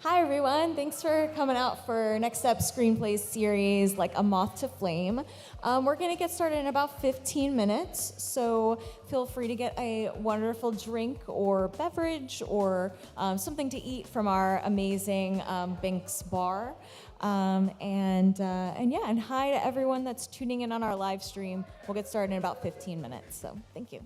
Hi everyone, thanks for coming out for Next Step Screenplay Series, like a moth to flame. We're gonna get started in about 15 minutes, so feel free to get a wonderful drink or beverage or something to eat from our amazing Binks bar. And hi to everyone that's tuning in on our live stream. We'll get started in about 15 minutes, so thank you.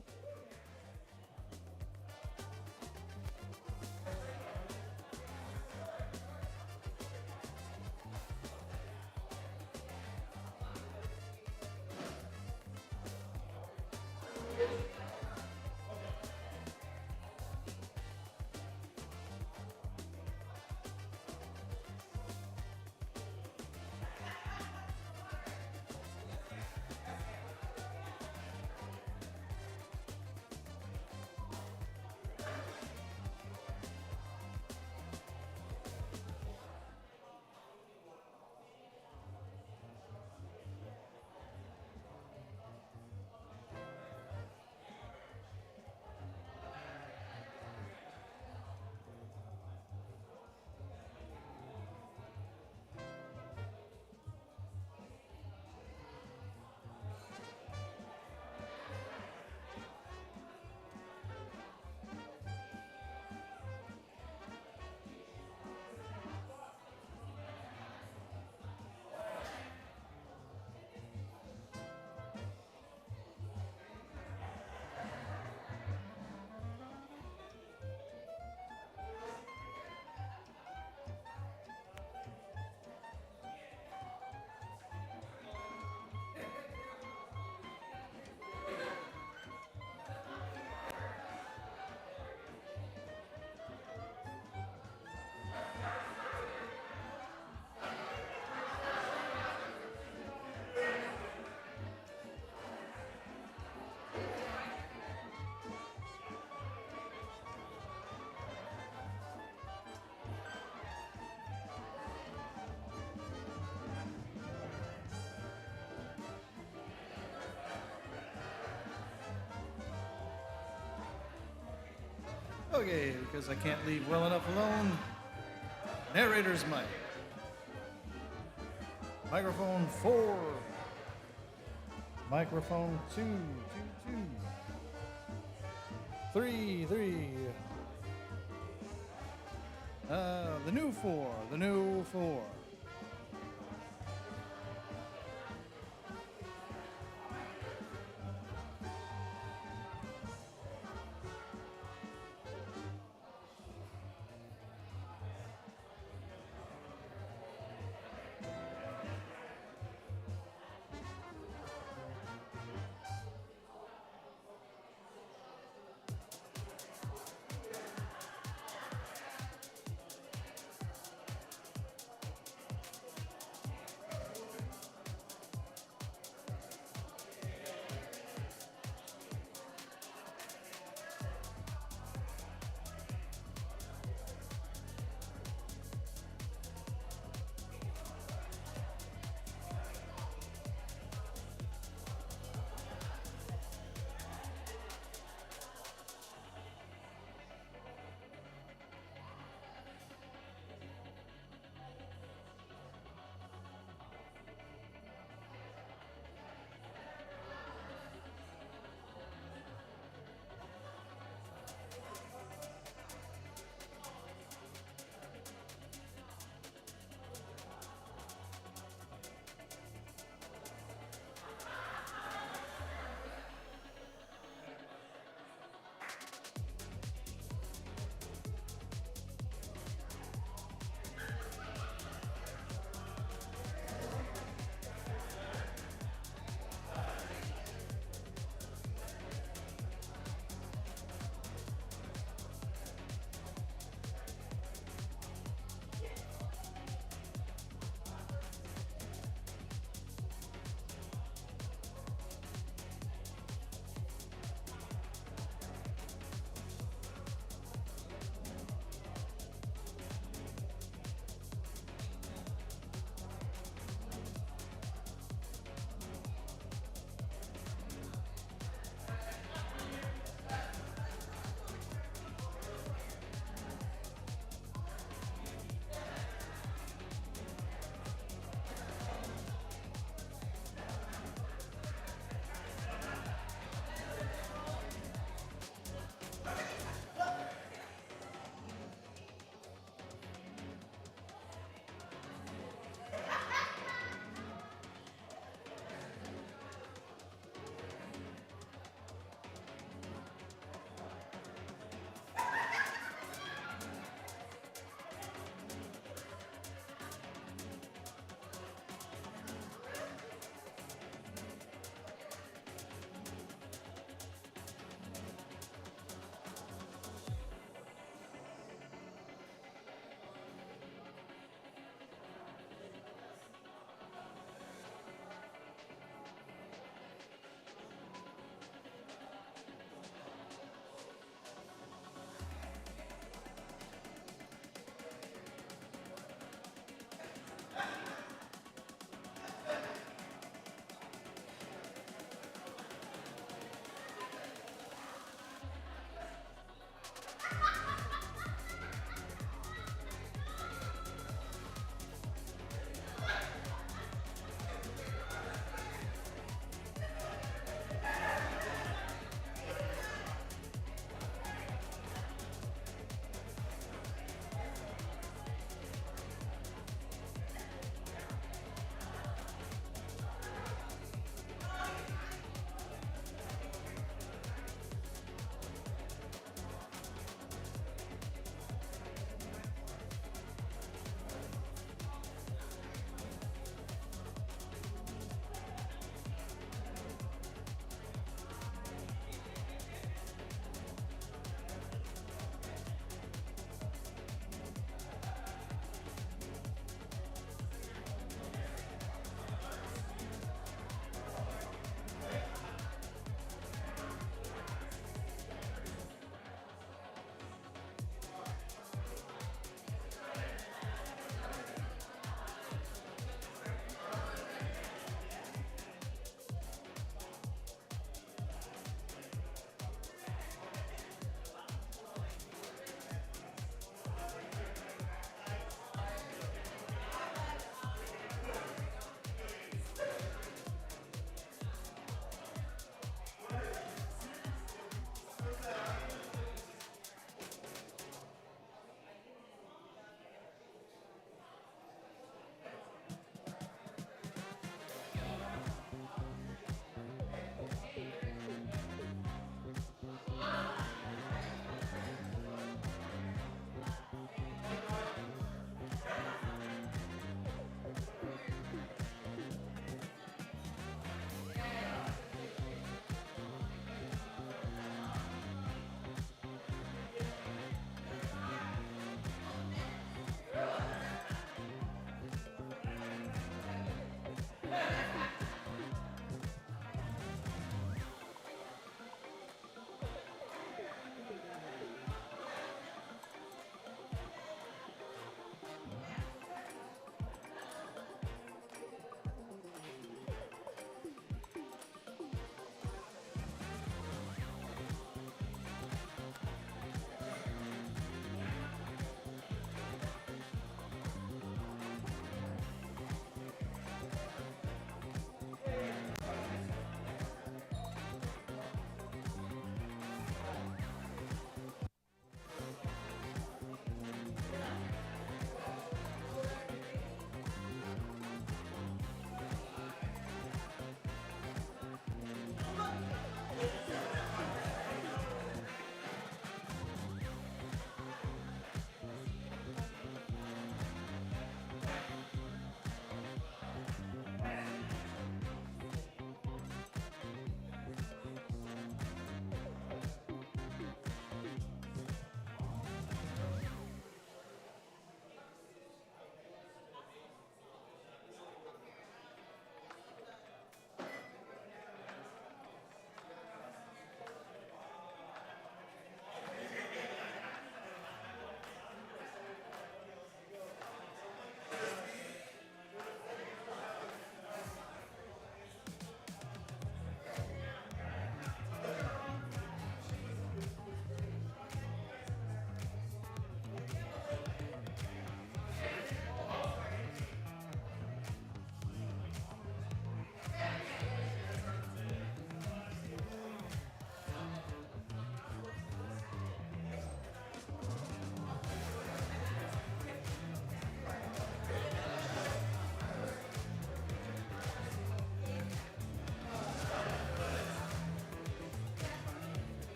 Okay, because I can't leave well enough alone. Narrator's mic. Microphone 4. Microphone 2, 2, 2. 3, 3. The new 4, the new 4.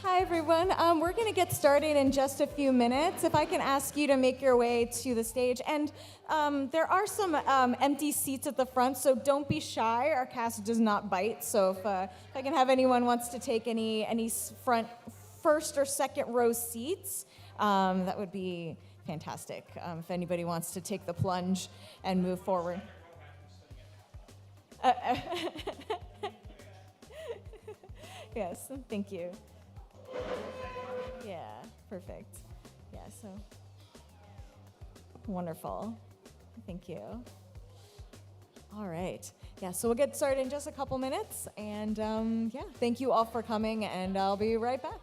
Hi, everyone. We're going to get started in just a few minutes. If I can ask you to make your way to the stage. And there are some empty seats at the front, so don't be shy. Our cast does not bite. So if I can have anyone wants to take any front first or second row seats, that would be fantastic. If anybody wants to take the plunge and move forward. Yes, thank you. Yeah, perfect. Yeah, so wonderful. Thank you. All right. Yeah, so we'll get started in just a couple minutes. And yeah, thank you all for coming, and I'll be right back.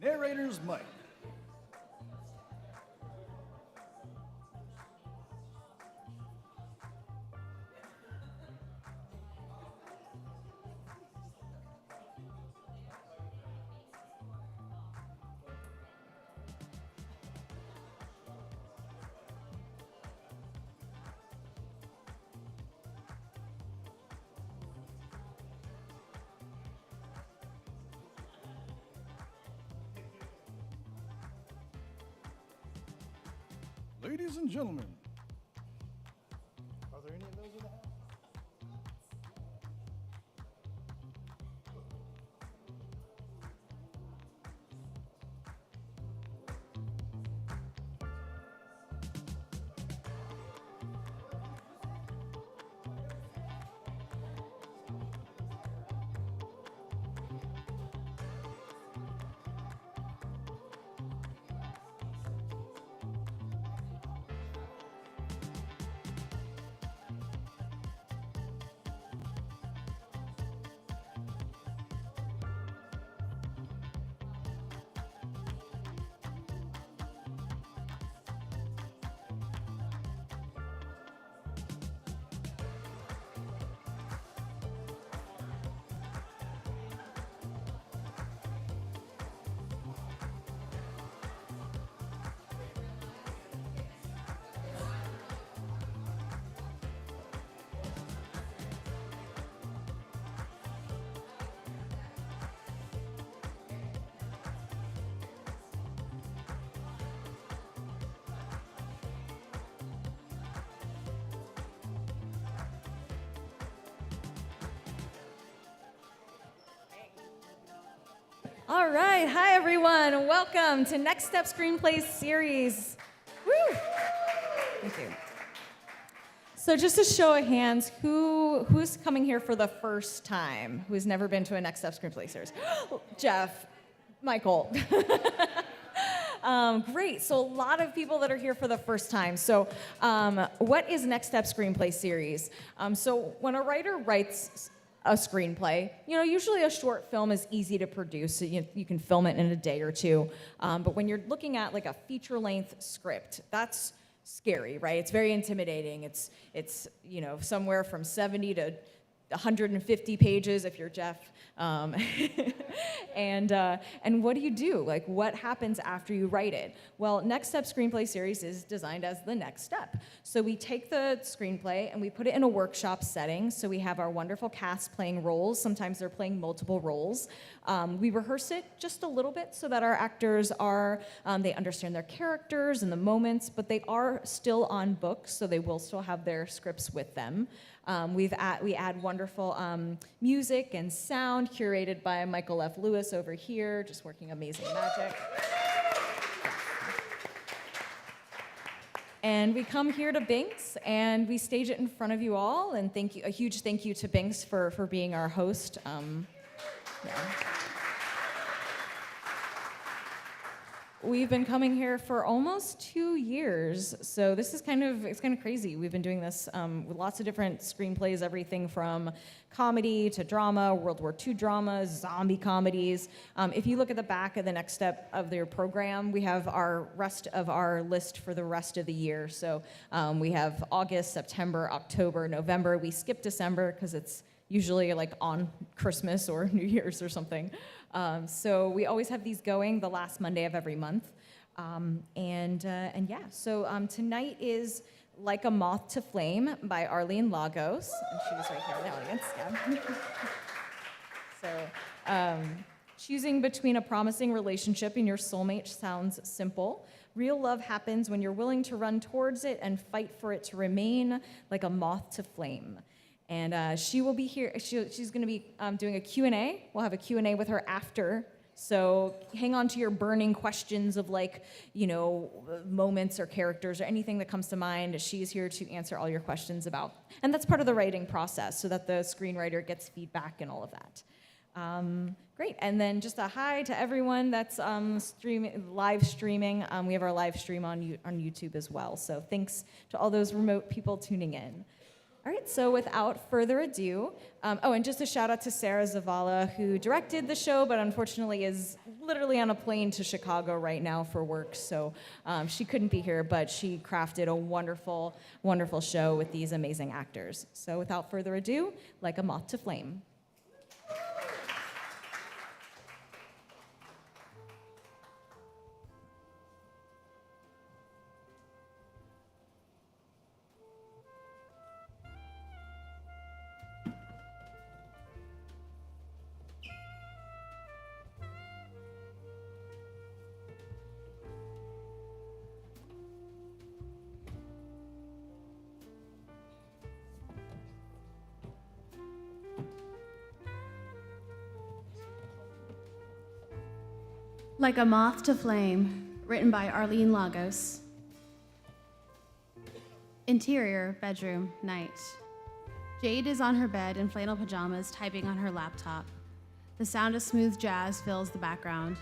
Narrator's mic. Ladies and gentlemen, are there any of those in the house? All right. Hi, everyone. Welcome to Next Step Screenplay Series. Woo! Thank you. So just a show of hands, who's coming here for the first time? Who's never been to a Next Step Screenplay Series? Jeff, Michael. Great. So a lot of people that are here for the first time. So what is Next Step Screenplay Series? So when a writer writes a screenplay, usually a short film is easy to produce. So you can film it in a day or two. But when you're looking at like a feature-length script, that's scary, right? It's very intimidating. It's somewhere from 70 to 150 pages if you're Jeff. And what do you do? Like, what happens after you write it? Well, Next Step Screenplay Series is designed as the next step. So we take the screenplay and we put it in a workshop setting. So we have our wonderful cast playing roles. Sometimes they're playing multiple roles. We rehearse it just a little bit so that our actors they understand their characters and the moments, but they are still on books, so they will still have their scripts with them. We add wonderful music and sound curated by Michael F. Lewis over here, just working amazing magic. And we come here to Binks and we stage it in front of you all. And a huge thank you to Binks for being our host. Yeah. We've been coming here for almost 2 years, so this is kind of crazy. We've been doing this with lots of different screenplays, everything from comedy to drama, World War II dramas, zombie comedies. If you look at the back of the next step of their program, we have our rest of our list for the rest of the year. So we have August, September, October, November. We skip December because it's usually like on Christmas or New Year's or something. So we always have these going the last Monday of every month. And yeah, so tonight is Like a Moth to Flame by Arlene Lagos. And she's right here in the audience. Yeah. So choosing between a promising relationship and your soulmate sounds simple. Real love happens when you're willing to run towards it and fight for it to remain like a moth to flame. And she will be here. She's going to be doing a Q&A. We'll have a Q&A with her after. So hang on to your burning questions of moments or characters or anything that comes to mind. She's here to answer all your questions about. And that's part of the writing process so that the screenwriter gets feedback and all of that. Great. And then just a hi to everyone that's live streaming. We have our live stream on YouTube as well. So thanks to all those remote people tuning in. All right, so without further ado, and just a shout out to Sarah Zavala, who directed the show, but unfortunately is literally on a plane to Chicago right now for work, so she couldn't be here, but she crafted a wonderful, wonderful show with these amazing actors. So without further ado, Like a Moth to Flame. Like a Moth to Flame, written by Arlene Lagos. Interior, bedroom, night. Jade is on her bed in flannel pajamas, typing on her laptop. The sound of smooth jazz fills the background.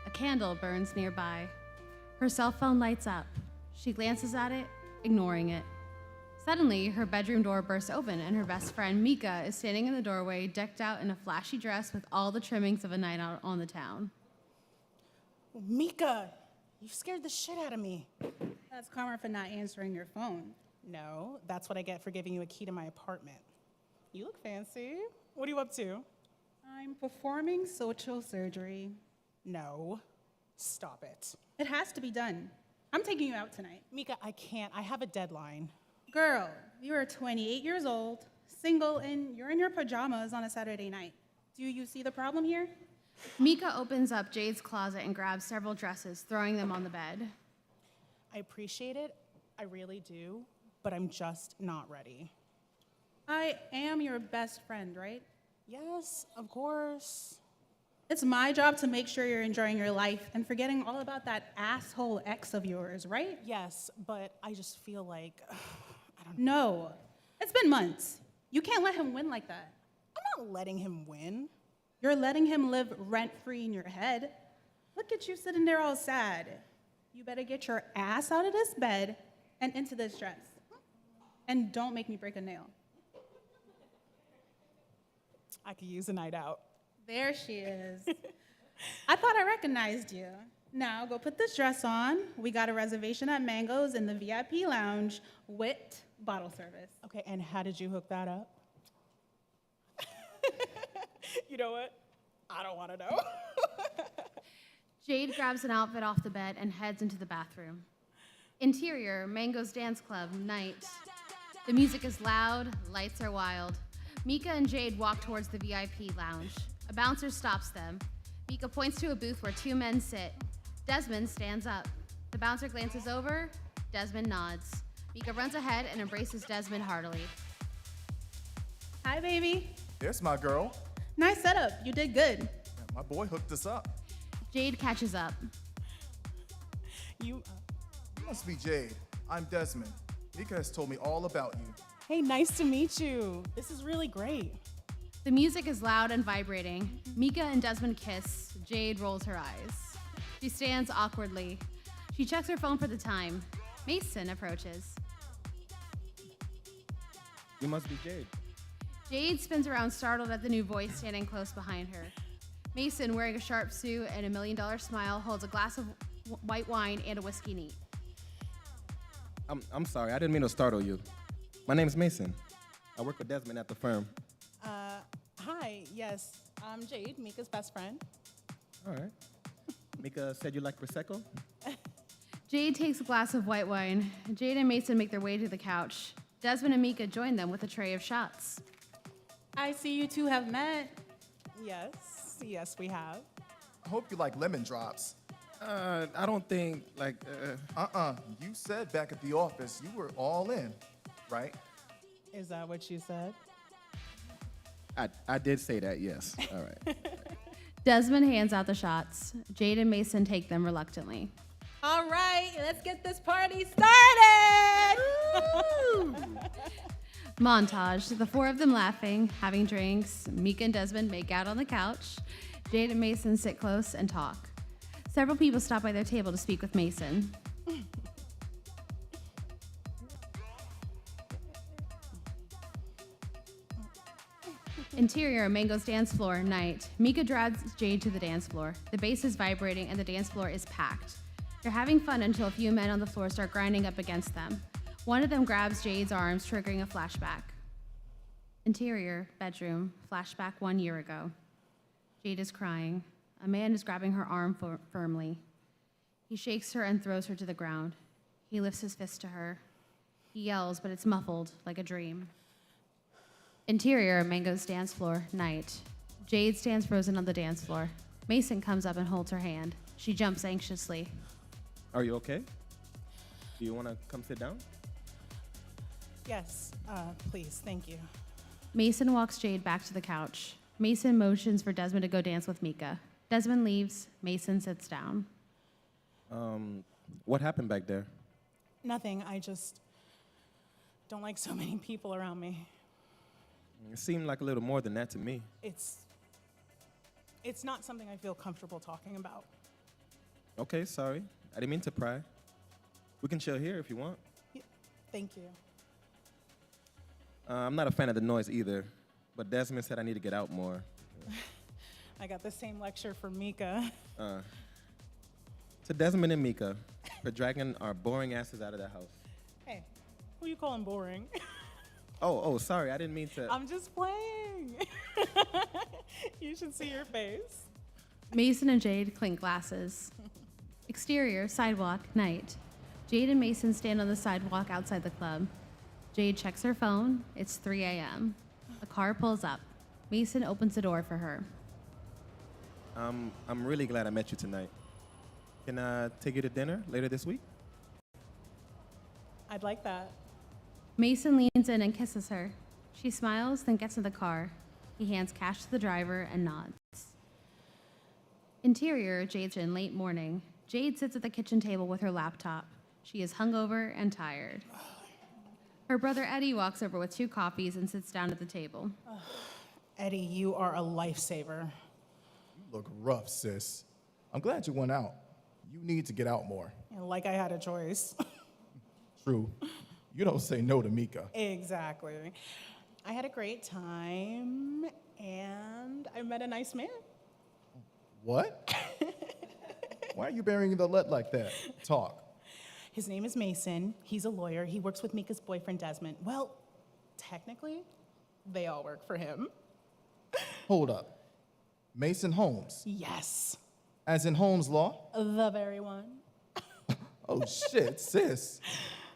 A candle burns nearby. Her cell phone lights up. She glances at it, ignoring it. Suddenly, her bedroom door bursts open, and her best friend, Mika, is standing in the doorway, decked out in a flashy dress with all the trimmings of a night out on the town. Mika, you scared the shit out of me. That's karma for not answering your phone. No, that's what I get for giving you a key to my apartment. You look fancy. What are you up to? I'm performing social surgery. No, stop it. It has to be done. I'm taking you out tonight. Mika, I can't. I have a deadline. Girl, you are 28 years old, single, and you're in your pajamas on a Saturday night. Do you see the problem here? Mika opens up Jade's closet and grabs several dresses, throwing them on the bed. I appreciate it. I really do. But I'm just not ready. I am your best friend, right? Yes, of course. It's my job to make sure you're enjoying your life and forgetting all about that asshole ex of yours, right? Yes, but I just feel like, I don't know. No. It's been months. You can't let him win like that. I'm not letting him win. You're letting him live rent-free in your head. Look at you sitting there all sad. You better get your ass out of this bed and into this dress. And don't make me break a nail. I could use a night out. There she is. I thought I recognized you. Now go put this dress on. We got a reservation at Mango's in the VIP lounge with bottle service. Okay, and how did you hook that up? You know what? I don't want to know. Jade grabs an outfit off the bed and heads into the bathroom. Interior, Mango's Dance Club, night. The music is loud, lights are wild. Mika and Jade walk towards the VIP lounge. A bouncer stops them. Mika points to a booth where two men sit. Desmond stands up. The bouncer glances over. Desmond nods. Mika runs ahead and embraces Desmond heartily. Hi, baby. There's my girl. Nice setup. You did good. Yeah, my boy hooked us up. Jade catches up. You Must be Jade. I'm Desmond. Mika has told me all about you. Hey, nice to meet you. This is really great. The music is loud and vibrating. Mika and Desmond kiss. Jade rolls her eyes. She stands awkwardly. She checks her phone for the time. Mason approaches. You must be Jade. Jade spins around, startled at the new voice standing close behind her. Mason, wearing a sharp suit and $1 million smile, holds a glass of white wine and a whiskey neat. I'm sorry, I didn't mean to startle you. My name's Mason. I work with Desmond at the firm. Hi, yes, I'm Jade, Mika's best friend. All right. Mika said you like Prosecco? Jade takes a glass of white wine. Jade and Mason make their way to the couch. Desmond and Mika join them with a tray of shots. I see you two have met. Yes, we have. I hope you like lemon drops. I don't think, You said back at the office you were all in, right? Is that what you said? I did say that, yes. All right. Desmond hands out the shots. Jade and Mason take them reluctantly. All right, let's get this party started. Montage. The four of them laughing, having drinks. Mika and Desmond make out on the couch. Jade and Mason sit close and talk. Several people stop by their table to speak with Mason. Interior, Mango's dance floor, night. Mika drags Jade to the dance floor. The bass is vibrating and the dance floor is packed. They're having fun until a few men on the floor start grinding up against them. One of them grabs Jade's arms, triggering a flashback. Interior, bedroom, flashback 1 year ago. Jade is crying. A man is grabbing her arm firmly. He shakes her and throws her to the ground. He lifts his fist to her. He yells, but it's muffled, like a dream. Interior, Mango's dance floor, night. Jade stands frozen on the dance floor. Mason comes up and holds her hand. She jumps anxiously. Are you okay? Do you want to come sit down? Yes, please, thank you. Mason walks Jade back to the couch. Mason motions for Desmond to go dance with Mika. Desmond leaves. Mason sits down. What happened back there? Nothing, I just don't like so many people around me. It seemed like a little more than that to me. It's not something I feel comfortable talking about. Okay, sorry. I didn't mean to pry. We can chill here if you want. Yeah, thank you. I'm not a fan of the noise either, but Desmond said I need to get out more. I got the same lecture from Mika. To Desmond and Mika for dragging our boring asses out of the house. Hey, who you calling boring? Oh, sorry. I didn't mean to. I'm just playing. You should see your face. Mason and Jade clink glasses. Exterior, sidewalk, night. Jade and Mason stand on the sidewalk outside the club. Jade checks her phone. It's 3 a.m. A car pulls up. Mason opens the door for her. I'm really glad I met you tonight. Can I take you to dinner later this week? I'd like that. Mason leans in and kisses her. She smiles, then gets in the car. He hands cash to the driver and nods. Interior, Jade's in late morning. Jade sits at the kitchen table with her laptop. She is hungover and tired. Her brother Eddie walks over with 2 coffees and sits down at the table. Eddie, you are a lifesaver. You look rough, sis. I'm glad you went out. You need to get out more. Like I had a choice. True. You don't say no to Mika. Exactly. I had a great time, and I met a nice man. What? Why are you burying the lead like that? Talk. His name is Mason. He's a lawyer. He works with Mika's boyfriend, Desmond. Well, technically, they all work for him. Hold up. Mason Holmes. Yes, As in Holmes Law? the very one. Oh shit, sis.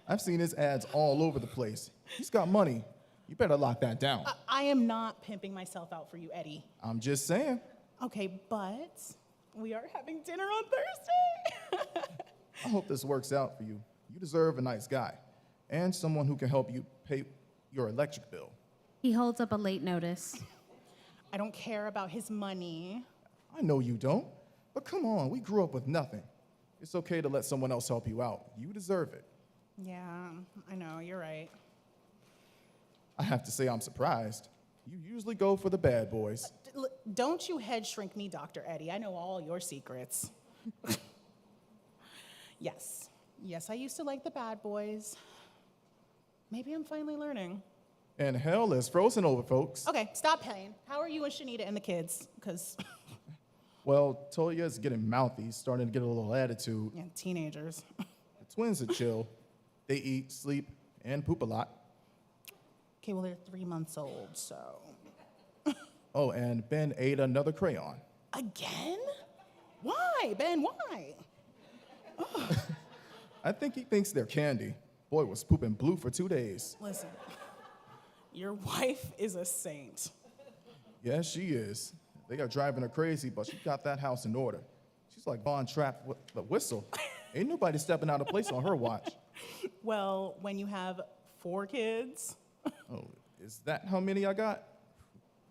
I've seen his ads all over the place. He's got money. You better lock that down. I am not pimping myself out for you, Eddie. I'm just saying. Okay, but we are having dinner on Thursday. I hope this works out for you. You deserve a nice guy and someone who can help you pay your electric bill. He holds up a late notice. I don't care about his money. I know you don't, but come on, we grew up with nothing. It's okay to let someone else help you out. You deserve it. Yeah, I know, you're right. I have to say I'm surprised. You usually go for the bad boys. Don't you head shrink me, Dr. Eddie. I know all your secrets. Yes. Yes, I used to like the bad boys. Maybe I'm finally learning. And hell is frozen over, folks. Okay, stop playing. How are you and Shanita and the kids? Because, Well, Toya's getting mouthy, starting to get a little attitude. yeah, teenagers. The twins are chill. They eat, sleep, and poop a lot. Okay, well, they're 3 months old, so. Oh, and Ben ate another crayon. Again? Why, Ben? Why? I think he thinks they're candy. Boy was pooping blue for 2 days. Listen, your wife is a saint. Yes, she is. They are driving her crazy, but she got that house in order. She's like Von Trapp with the whistle. Ain't nobody stepping out of place on her watch. Well, when you have 4 kids, Oh, is that how many I got?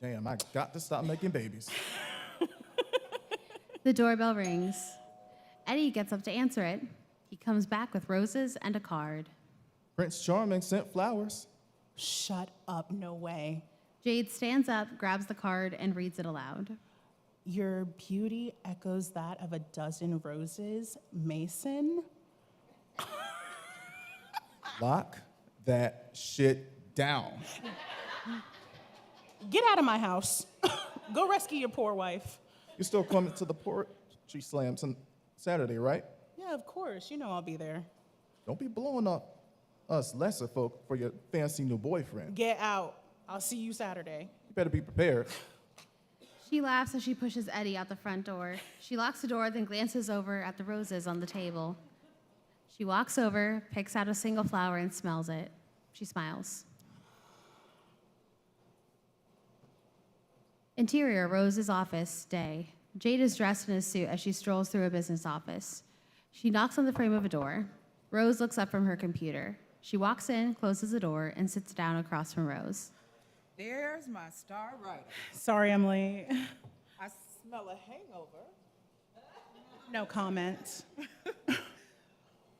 Damn, I got to stop making babies. The doorbell rings. Eddie gets up to answer it. He comes back with roses and a card. Prince Charming sent flowers. shut up, no way. Jade stands up, grabs the card, and reads it aloud. Your beauty echoes that of a dozen roses, Mason. Lock that shit down. Get out of my house. Go rescue your poor wife. You're still coming to the poetry slams on Saturday, right? Yeah, of course. You know I'll be there. Don't be blowing up us lesser folk for your fancy new boyfriend. Get out. I'll see you Saturday. You better be prepared. She laughs as she pushes Eddie out the front door. She locks the door, then glances over at the roses on the table. She walks over, picks out a single flower, and smells it. She smiles. Interior, Rose's office, day. Jade is dressed in a suit as she strolls through a business office. She knocks on the frame of a door. Rose looks up from her computer. She walks in, closes the door, and sits down across from Rose. There's my star writer. Sorry I'm late. I smell a hangover. No comment.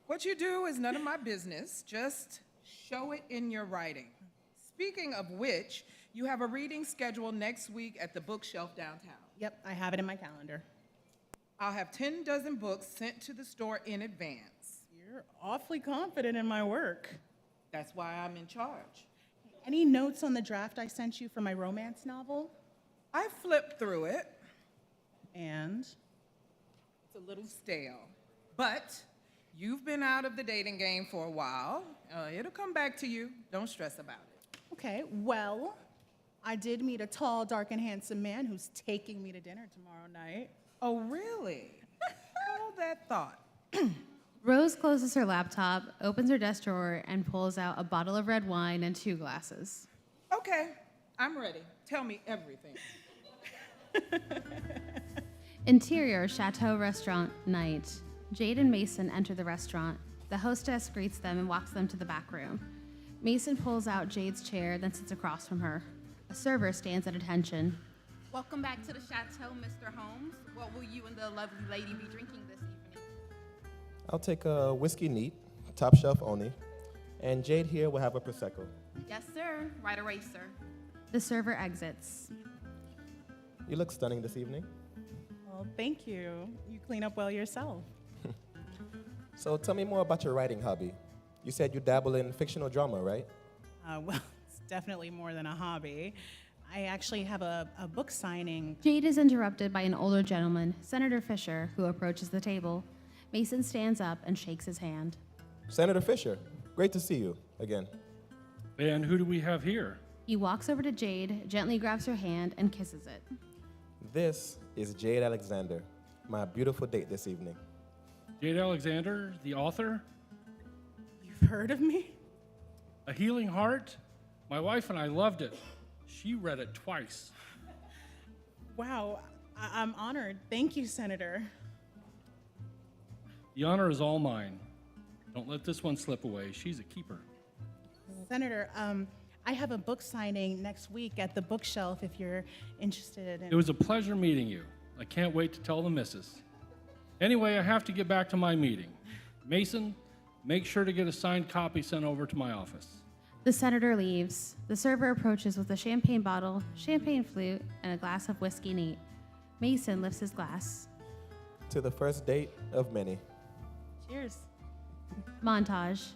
What you do is none of my business. Just show it in your writing. Speaking of which, you have a reading scheduled next week at the bookshelf downtown. Yep, I have it in my calendar. I'll have 10 dozen books sent to the store in advance. You're awfully confident in my work. That's why I'm in charge. Any notes on the draft I sent you for my romance novel? I flipped through it. And? It's a little stale. But you've been out of the dating game for a while. It'll come back to you. Don't stress about it. Okay, well, I did meet a tall, dark, and handsome man who's taking me to dinner tomorrow night. Oh, really? Hold that thought. Rose closes her laptop, opens her desk drawer, and pulls out a bottle of red wine and 2 glasses. Okay, I'm ready. Tell me everything. Interior, Chateau Restaurant, night. Jade and Mason enter the restaurant. The hostess greets them and walks them to the back room. Mason pulls out Jade's chair, then sits across from her. A server stands at attention. Welcome back to the Chateau, Mr. Holmes. What will you and the lovely lady be drinking this evening? I'll take a whiskey neat, top shelf only, and Jade here will have a Prosecco. Yes, sir. Right away, sir. The server exits. You look stunning this evening. Well, thank you. You clean up well yourself. So tell me more about your writing hobby. You said you dabble in fictional drama, right? Well, it's definitely more than a hobby. I actually have a book signing. Jade is interrupted by an older gentleman, Senator Fisher, who approaches the table. Mason stands up and shakes his hand. Senator Fisher, great to see you again. And who do we have here? He walks over to Jade, gently grabs her hand, and kisses it. This is Jade Alexander, my beautiful date this evening. Jade Alexander, the author? You've heard of me? A Healing Heart? My wife and I loved it. She read it twice. Wow, I'm honored. Thank you, Senator. The honor is all mine. Don't let this one slip away. She's a keeper. Senator, I have a book signing next week at the bookshelf if you're interested in. It was a pleasure meeting you. I can't wait to tell the missus. Anyway, I have to get back to my meeting. Mason, make sure to get a signed copy sent over to my office. The senator leaves. The server approaches with a champagne bottle, champagne flute, and a glass of whiskey neat. Mason lifts his glass. To the first date of many. Cheers. Montage.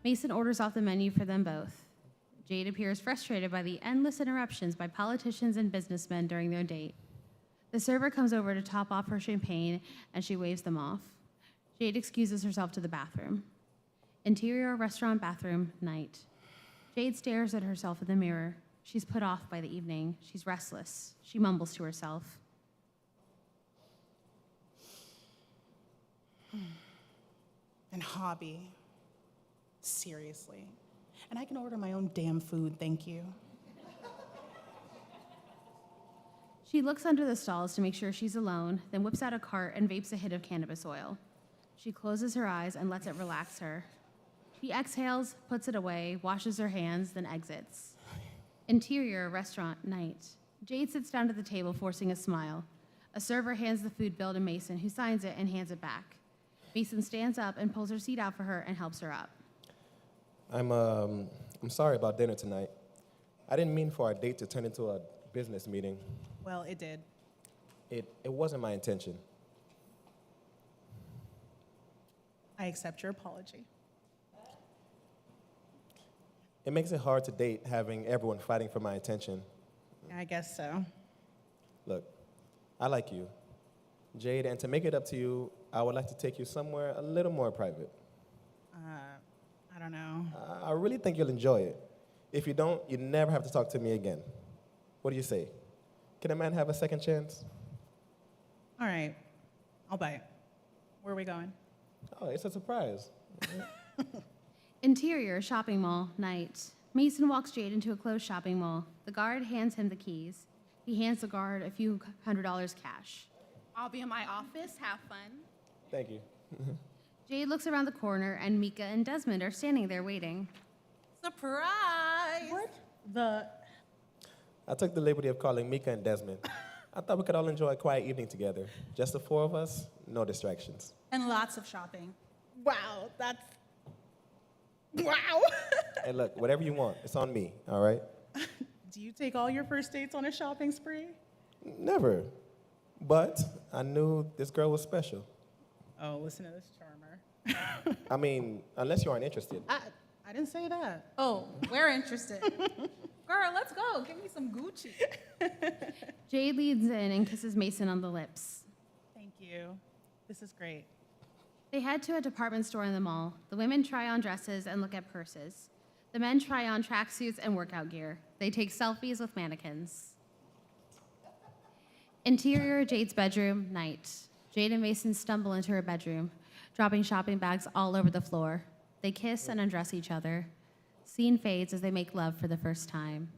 Mason orders off the menu for them both. Jade appears frustrated by the endless interruptions by politicians and businessmen during their date. The server comes over to top off her champagne, and she waves them off. Jade excuses herself to the bathroom. Interior restaurant bathroom, night. Jade stares at herself in the mirror. She's put off by the evening. She's restless. She mumbles to herself. And hobby. Seriously. And I can order my own damn food, thank you. She looks under the stalls to make sure she's alone, then whips out a cart and vapes a hit of cannabis oil. She closes her eyes and lets it relax her. She exhales, puts it away, washes her hands, then exits. Interior restaurant, night. Jade sits down at the table, forcing a smile. A server hands the food bill to Mason, who signs it and hands it back. Mason stands up and pulls her seat out for her and helps her up. I'm sorry about dinner tonight. I didn't mean for our date to turn into a business meeting. Well, it did. It wasn't my intention. I accept your apology. It makes it hard to date having everyone fighting for my attention. I guess so. Look, I like you, Jade, and to make it up to you, I would like to take you somewhere a little more private. I don't know. I really think you'll enjoy it. If you don't, you never have to talk to me again. What do you say? Can a man have a second chance? All right, I'll buy it. Where are we going? Oh, it's a surprise. Interior shopping mall, night. Mason walks Jade into a closed shopping mall. The guard hands him the keys. He hands the guard a few $100 cash. I'll be in my office. Have fun. Thank you. Jade looks around the corner, and Mika and Desmond are standing there waiting. Surprise! What? I took the liberty of calling Mika and Desmond. I thought we could all enjoy a quiet evening together. Just the four of us, no distractions. And lots of shopping. Wow, that's... Wow! Hey, look, whatever you want, it's on me, all right? Do you take all your first dates on a shopping spree? Never. But I knew this girl was special. Oh, listen to this charmer. I mean, unless you aren't interested. I didn't say that. Oh, we're interested. Girl, let's go. Give me some Gucci. Jade leads in and kisses Mason on the lips. Thank you. This is great. They head to a department store in the mall. The women try on dresses and look at purses. The men try on tracksuits and workout gear. They take selfies with mannequins. Interior Jade's bedroom, night. Jade and Mason stumble into her bedroom, dropping shopping bags all over the floor. They kiss and undress each other. Scene fades as they make love for the first time.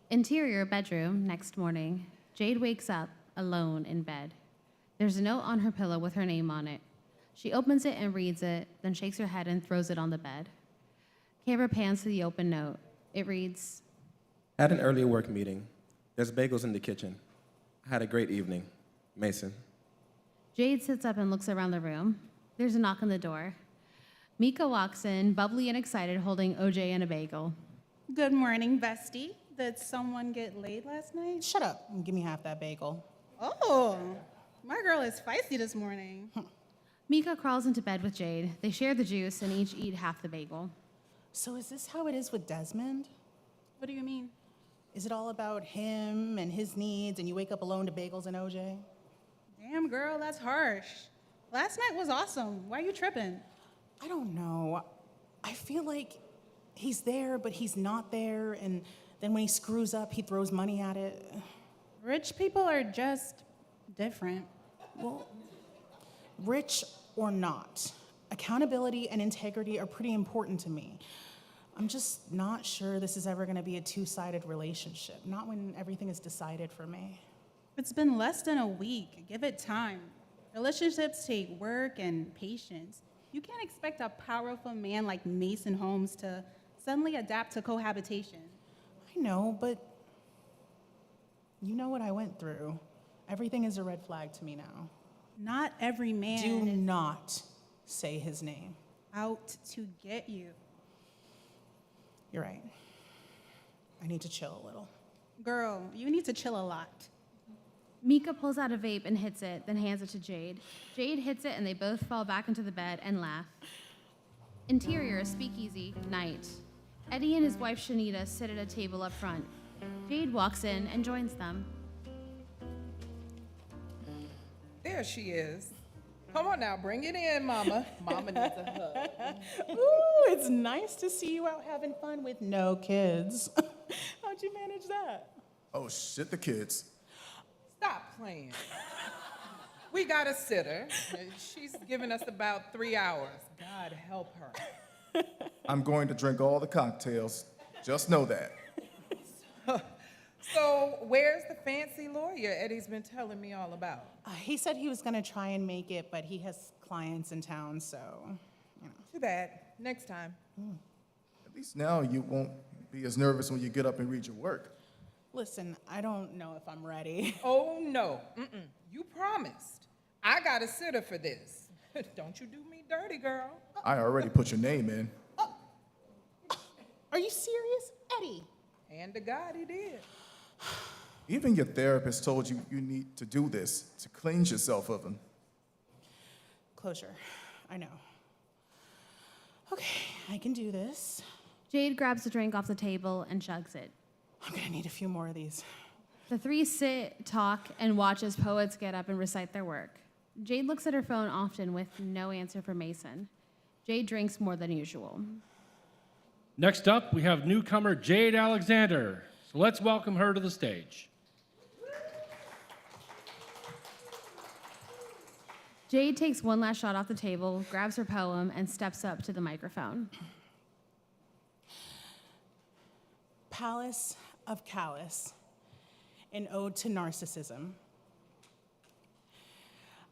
Interior bedroom, next morning. Jade wakes up alone in bed. There's a note on her pillow with her name on it. She opens it and reads it, then shakes her head and throws it on the bed. Camera pans to the open note. It reads, At an early work meeting, there's bagels in the kitchen. I had a great evening. Mason. Jade sits up and looks around the room. There's a knock on the door. Mika walks in, bubbly and excited, holding OJ and a bagel. Good morning, bestie. Did someone get laid last night? Shut up and give me half that bagel. Oh, my girl is feisty this morning. Mika crawls into bed with Jade. They share the juice and each eat half the bagel. So is this how it is with Desmond? What do you mean? Is it all about him and his needs and you wake up alone to bagels and OJ? Damn, girl, that's harsh. Last night was awesome. Why are you tripping? I don't know. I feel like he's there, but he's not there, and then when he screws up, he throws money at it. Rich people are just different. Well, rich or not, accountability and integrity are pretty important to me. I'm just not sure this is ever gonna be a two-sided relationship, not when everything is decided for me. It's been less than a week. Give it time. Relationships take work and patience. You can't expect a powerful man like Mason Holmes to suddenly adapt to cohabitation. I know, but you know what I went through. Everything is a red flag to me now. Not every man Do is not say his name. out to get you. You're right. I need to chill a little. Girl, you need to chill a lot. Mika pulls out a vape and hits it, then hands it to Jade. Jade hits it, and they both fall back into the bed and laugh. Interior, speakeasy, night. Eddie and his wife Shanita sit at a table up front. Jade walks in and joins them. There she is. Come on now, bring it in, Mama. Mama needs a hug. Ooh, it's nice to see you out having fun with no kids. How'd you manage that? Oh, shit, the kids. Stop playing. We got a sitter. She's given us about 3 hours. God help her. I'm going to drink all the cocktails. Just know that. So where's the fancy lawyer Eddie's been telling me all about? He said he was going to try and make it, but he has clients in town, so, you know. Too bad. Next time. At least now you won't be as nervous when you get up and read your work. Listen, I don't know if I'm ready. Oh, no. You promised. I got a sitter for this. Don't you do me dirty, girl. I already put your name in. Are you serious? Eddie? Hand to God, he did. Even your therapist told you you need to do this to cleanse yourself of him. Closure. I know. Okay, I can do this. Jade grabs a drink off the table and chugs it. I'm gonna need a few more of these. The three sit, talk, and watch as poets get up and recite their work. Jade looks at her phone often with no answer from Mason. Jade drinks more than usual. Next up, we have newcomer Jade Alexander. So let's welcome her to the stage. Jade takes one last shot off the table, grabs her poem, and steps up to the microphone. Palace of Callus, an ode to narcissism.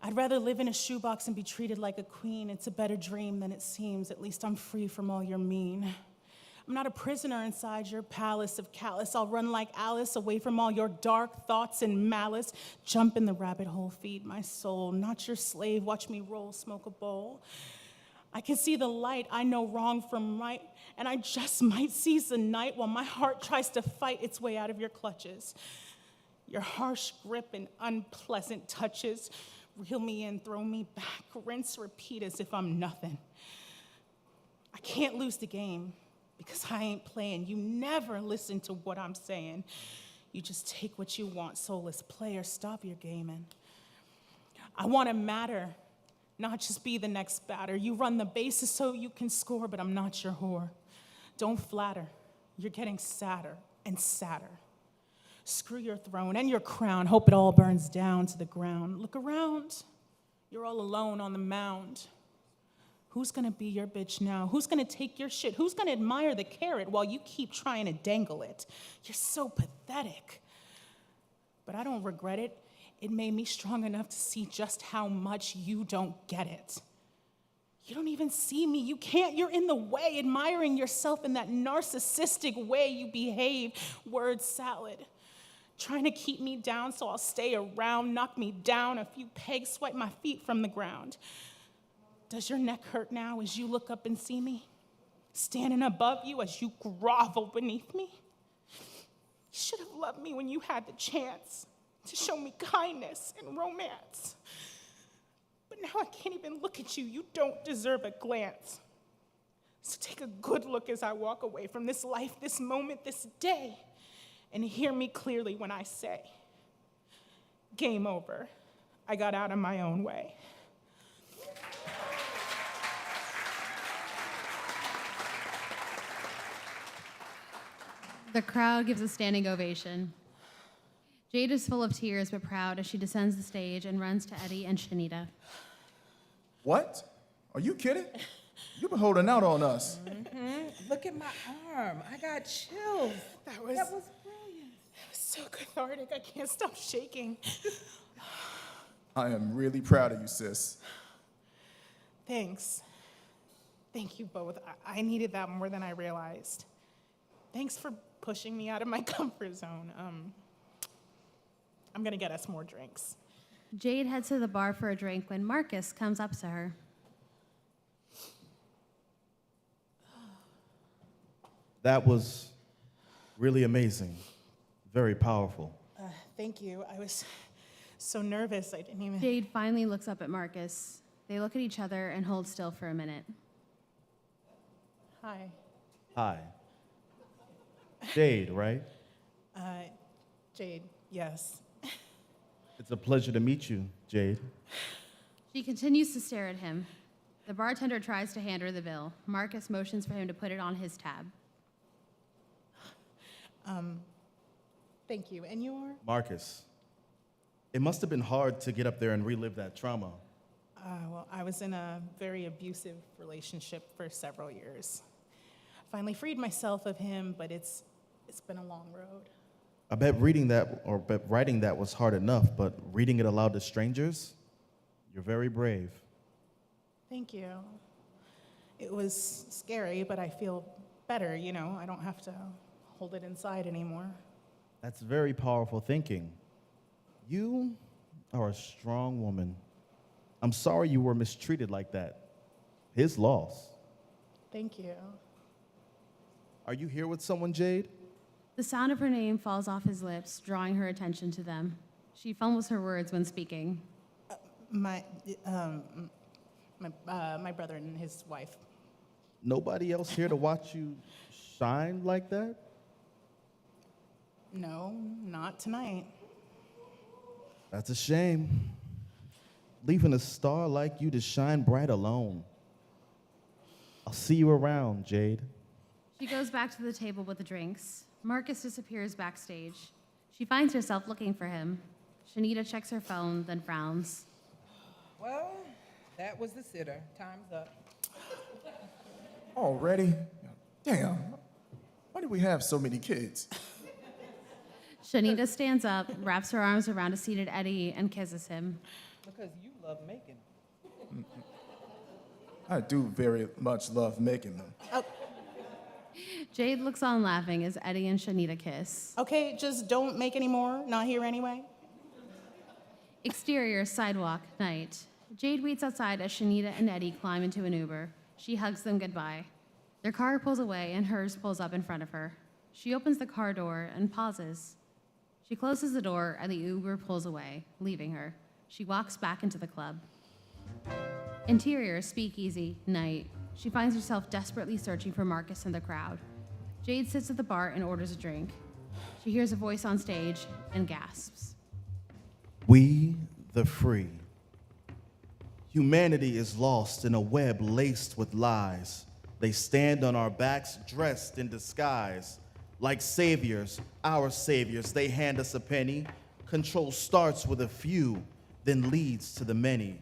I'd rather live in a shoebox and be treated like a queen. It's a better dream than it seems. At least I'm free from all your mean. I'm not a prisoner inside your palace of callous. I'll run like Alice away from all your dark thoughts and malice. Jump in the rabbit hole, feed my soul. Not your slave, watch me roll, smoke a bowl. I can see the light, I know wrong from right, and I just might seize the night while my heart tries to fight its way out of your clutches. Your harsh grip and unpleasant touches reel me in, throw me back, rinse, repeat as if I'm nothing. I can't lose the game because I ain't playing. You never listen to what I'm saying. You just take what you want, soulless player, stop your gaming. I want to matter, not just be the next batter. You run the bases so you can score, but I'm not your whore. Don't flatter. You're getting sadder and sadder. Screw your throne and your crown. Hope it all burns down to the ground. Look around. You're all alone on the mound. Who's gonna be your bitch now? Who's gonna take your shit? Who's gonna admire the carrot while you keep trying to dangle it? You're so pathetic. But I don't regret it. It made me strong enough to see just how much you don't get it. You don't even see me. You can't. You're in the way, admiring yourself in that narcissistic way you behave. Word salad. Trying to keep me down so I'll stay around, knock me down a few pegs, swipe my feet from the ground. Does your neck hurt now as you look up and see me? Standing above you as you grovel beneath me? You should have loved me when you had the chance to show me kindness and romance. But now I can't even look at you. You don't deserve a glance. So take a good look as I walk away from this life, this moment, this day, and hear me clearly when I say, game over. I got out of my own way. The crowd gives a standing ovation. Jade is full of tears but proud as she descends the stage and runs to Eddie and Shanita. What? Are you kidding? You've been holding out on us. Look at my arm. I got chills. That was brilliant. It was so cathartic. I can't stop shaking. I am really proud of you, sis. Thanks. Thank you both. I needed that more than I realized. Thanks for pushing me out of my comfort zone. I'm gonna get us more drinks. Jade heads to the bar for a drink when Marcus comes up to her. That was really amazing, very powerful. Thank you. I was so nervous I didn't even... Jade finally looks up at Marcus. They look at each other and hold still for a minute. Hi. Hi. Jade, right? Jade, yes. It's a pleasure to meet you, Jade. She continues to stare at him. The bartender tries to hand her the bill. Marcus motions for him to put it on his tab. Thank you. And you are? Marcus, it must have been hard to get up there and relive that trauma. Well, I was in a very abusive relationship for several years. Finally freed myself of him, but it's been a long road. I bet writing that was hard enough, but reading it aloud to strangers, you're very brave. Thank you. It was scary, but I feel better, you know. I don't have to hold it inside anymore. That's very powerful thinking. You are a strong woman. I'm sorry you were mistreated like that. His loss. Thank you. Are you here with someone, Jade? The sound of her name falls off his lips, drawing her attention to them. She fumbles her words when speaking. My brother and his wife. Nobody else here to watch you shine like that? No, not tonight. That's a shame. Leaving a star like you to shine bright alone. I'll see you around, Jade. She goes back to the table with the drinks. Marcus disappears backstage. She finds herself looking for him. Shanita checks her phone, then frowns. Well, that was the sitter. Time's up. Already? Damn. Why do we have so many kids? Shanita stands up, wraps her arms around a seated Eddie, and kisses him. Because you love making. I do very much love making them. Jade looks on laughing as Eddie and Shanita kiss. Okay, just don't make any more. Not here anyway. Exterior, sidewalk, night. Jade waits outside as Shanita and Eddie climb into an Uber. She hugs them goodbye. Their car pulls away and hers pulls up in front of her. She opens the car door and pauses. She closes the door and the Uber pulls away, leaving her. She walks back into the club. Interior, speakeasy, night. She finds herself desperately searching for Marcus in the crowd. Jade sits at the bar and orders a drink. She hears a voice on stage and gasps. We, the free. Humanity is lost in a web laced with lies. They stand on our backs dressed in disguise. Like saviors, our saviors, they hand us a penny. Control starts with a few, then leads to the many.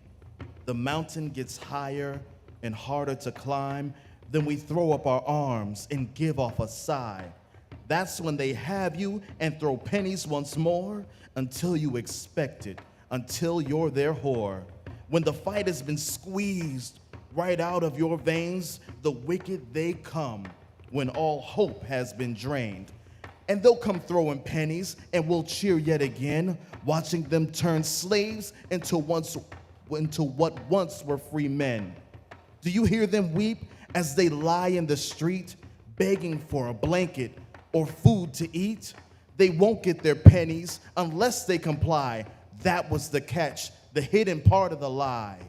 The mountain gets higher and harder to climb. Then we throw up our arms and give off a sigh. That's when they have you and throw pennies once more until you expect it, until you're their whore. When the fight has been squeezed right out of your veins, the wicked they come when all hope has been drained. And they'll come throwing pennies and we'll cheer yet again, watching them turn slaves into what once were free men. Do you hear them weep as they lie in the street, begging for a blanket or food to eat? They won't get their pennies unless they comply. That was the catch, the hidden part of the lie.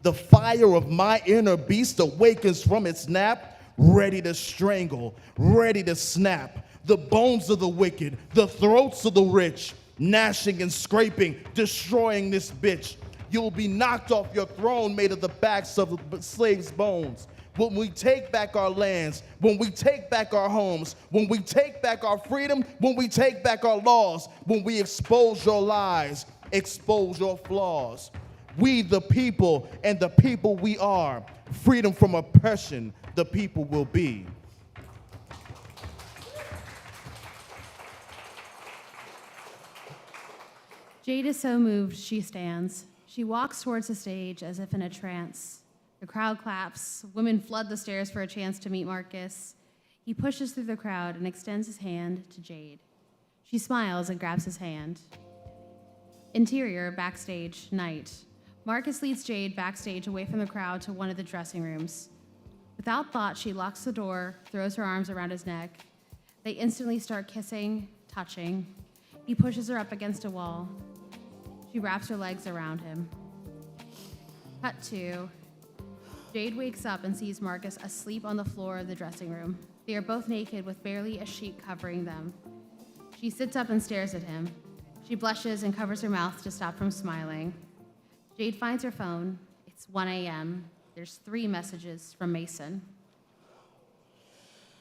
The fire of my inner beast awakens from its nap, ready to strangle, ready to snap. The bones of the wicked, the throats of the rich, gnashing and scraping, destroying this bitch. You'll be knocked off your throne made of the backs of slaves' bones. When we take back our lands, when we take back our homes, when we take back our freedom, when we take back our laws, when we expose your lies, expose your flaws. We the people and the people we are. Freedom from oppression, the people will be. Jade is so moved, she stands. She walks towards the stage as if in a trance. The crowd claps. Women flood the stairs for a chance to meet Marcus. He pushes through the crowd and extends his hand to Jade. She smiles and grabs his hand. Interior, backstage, night. Marcus leads Jade backstage away from the crowd to one of the dressing rooms. Without thought, she locks the door, throws her arms around his neck. They instantly start kissing, touching. He pushes her up against a wall. She wraps her legs around him. Cut 2. Jade wakes up and sees Marcus asleep on the floor of the dressing room. They are both naked with barely a sheet covering them. She sits up and stares at him. She blushes and covers her mouth to stop from smiling. Jade finds her phone. It's 1 a.m. There's 3 messages from Mason.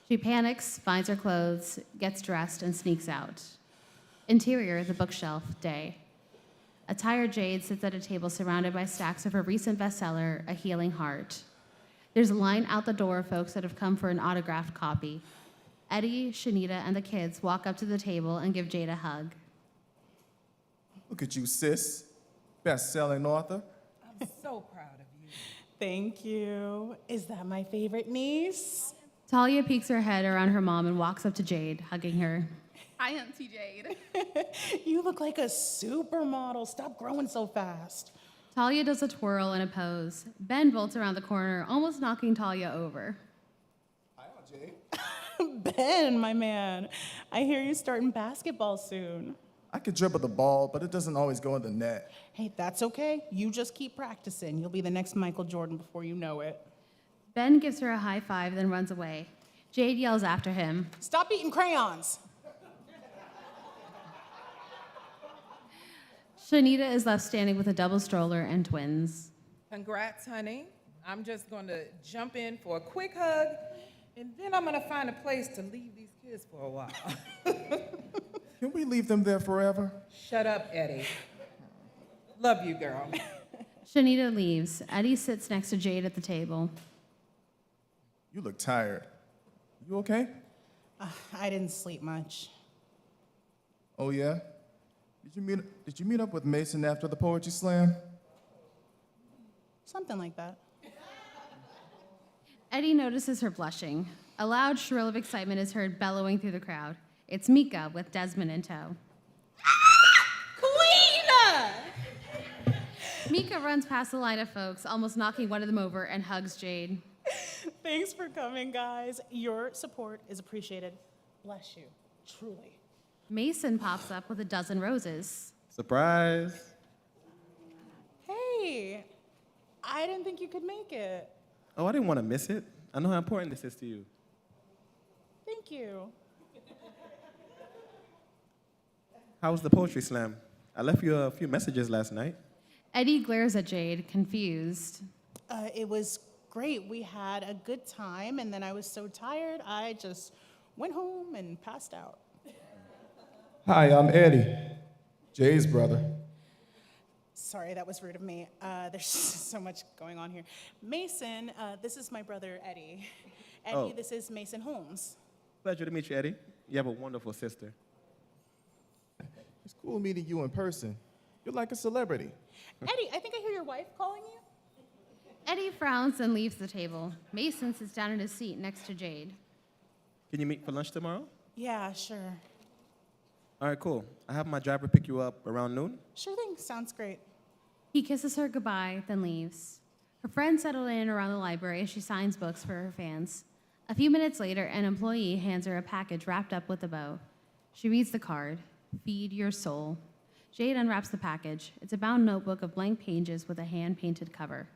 She panics, finds her clothes, gets dressed, and sneaks out. Interior, the bookshelf, day. A tired Jade sits at a table surrounded by stacks of her recent bestseller, A Healing Heart. There's a line out the door of folks that have come for an autographed copy. Eddie, Shanita, and the kids walk up to the table and give Jade a hug. Look at you, sis. Best-selling author. I'm so proud of you. Thank you. Is that my favorite niece? Talia peeks her head around her mom and walks up to Jade, hugging her. Hi, Auntie Jade. You look like a supermodel. Stop growing so fast. Talia does a twirl and a pose. Ben bolts around the corner, almost knocking Talia over. Hi, Jade. Ben, my man, I hear you starting basketball soon. I can dribble the ball, but it doesn't always go in the net. Hey, that's okay. You just keep practicing. You'll be the next Michael Jordan before you know it. Ben gives her a high five, then runs away. Jade yells after him. Stop eating crayons. Shanita is left standing with a double stroller and twins. Congrats, honey. I'm just going to jump in for a quick hug, and then I'm going to find a place to leave these kids for a while. Can we leave them there forever? Shut up, Eddie. Love you, girl. Shanita leaves. Eddie sits next to Jade at the table. You look tired. You okay? I didn't sleep much. Oh, yeah? Did you meet up with Mason after the poetry slam? Something like that. Eddie notices her blushing. A loud shrill of excitement is heard bellowing through the crowd. It's Mika with Desmond in tow. Queen! Mika runs past the line of folks, almost knocking one of them over, and hugs Jade. Thanks for coming, guys. Your support is appreciated. Bless you, truly. Mason pops up with a dozen roses. Surprise. Hey, I didn't think you could make it. Oh, I didn't want to miss it. I know how important this is to you. Thank you. How was the poetry slam? I left you a few messages last night. Eddie glares at Jade, confused. It was great. We had a good time, and then I was so tired, I just went home and passed out. Hi, I'm Eddie, Jay's brother. Sorry, that was rude of me. There's so much going on here. Mason, this is my brother, Eddie. Eddie, Oh. This is Mason Holmes. Pleasure to meet you, Eddie. You have a wonderful sister. It's cool meeting you in person. You're like a celebrity. Eddie, I think I hear your wife calling you. Eddie frowns and leaves the table. Mason sits down in his seat next to Jade. Can you meet for lunch tomorrow? Yeah, sure. All right, cool. I have my driver pick you up around noon. Sure thing, sounds great. He kisses her goodbye, then leaves. Her friends settle in around the library as she signs books for her fans. A few minutes later, an employee hands her a package wrapped up with a bow. She reads the card, Feed Your Soul. Jade unwraps the package. It's a bound notebook of blank pages with a hand-painted cover.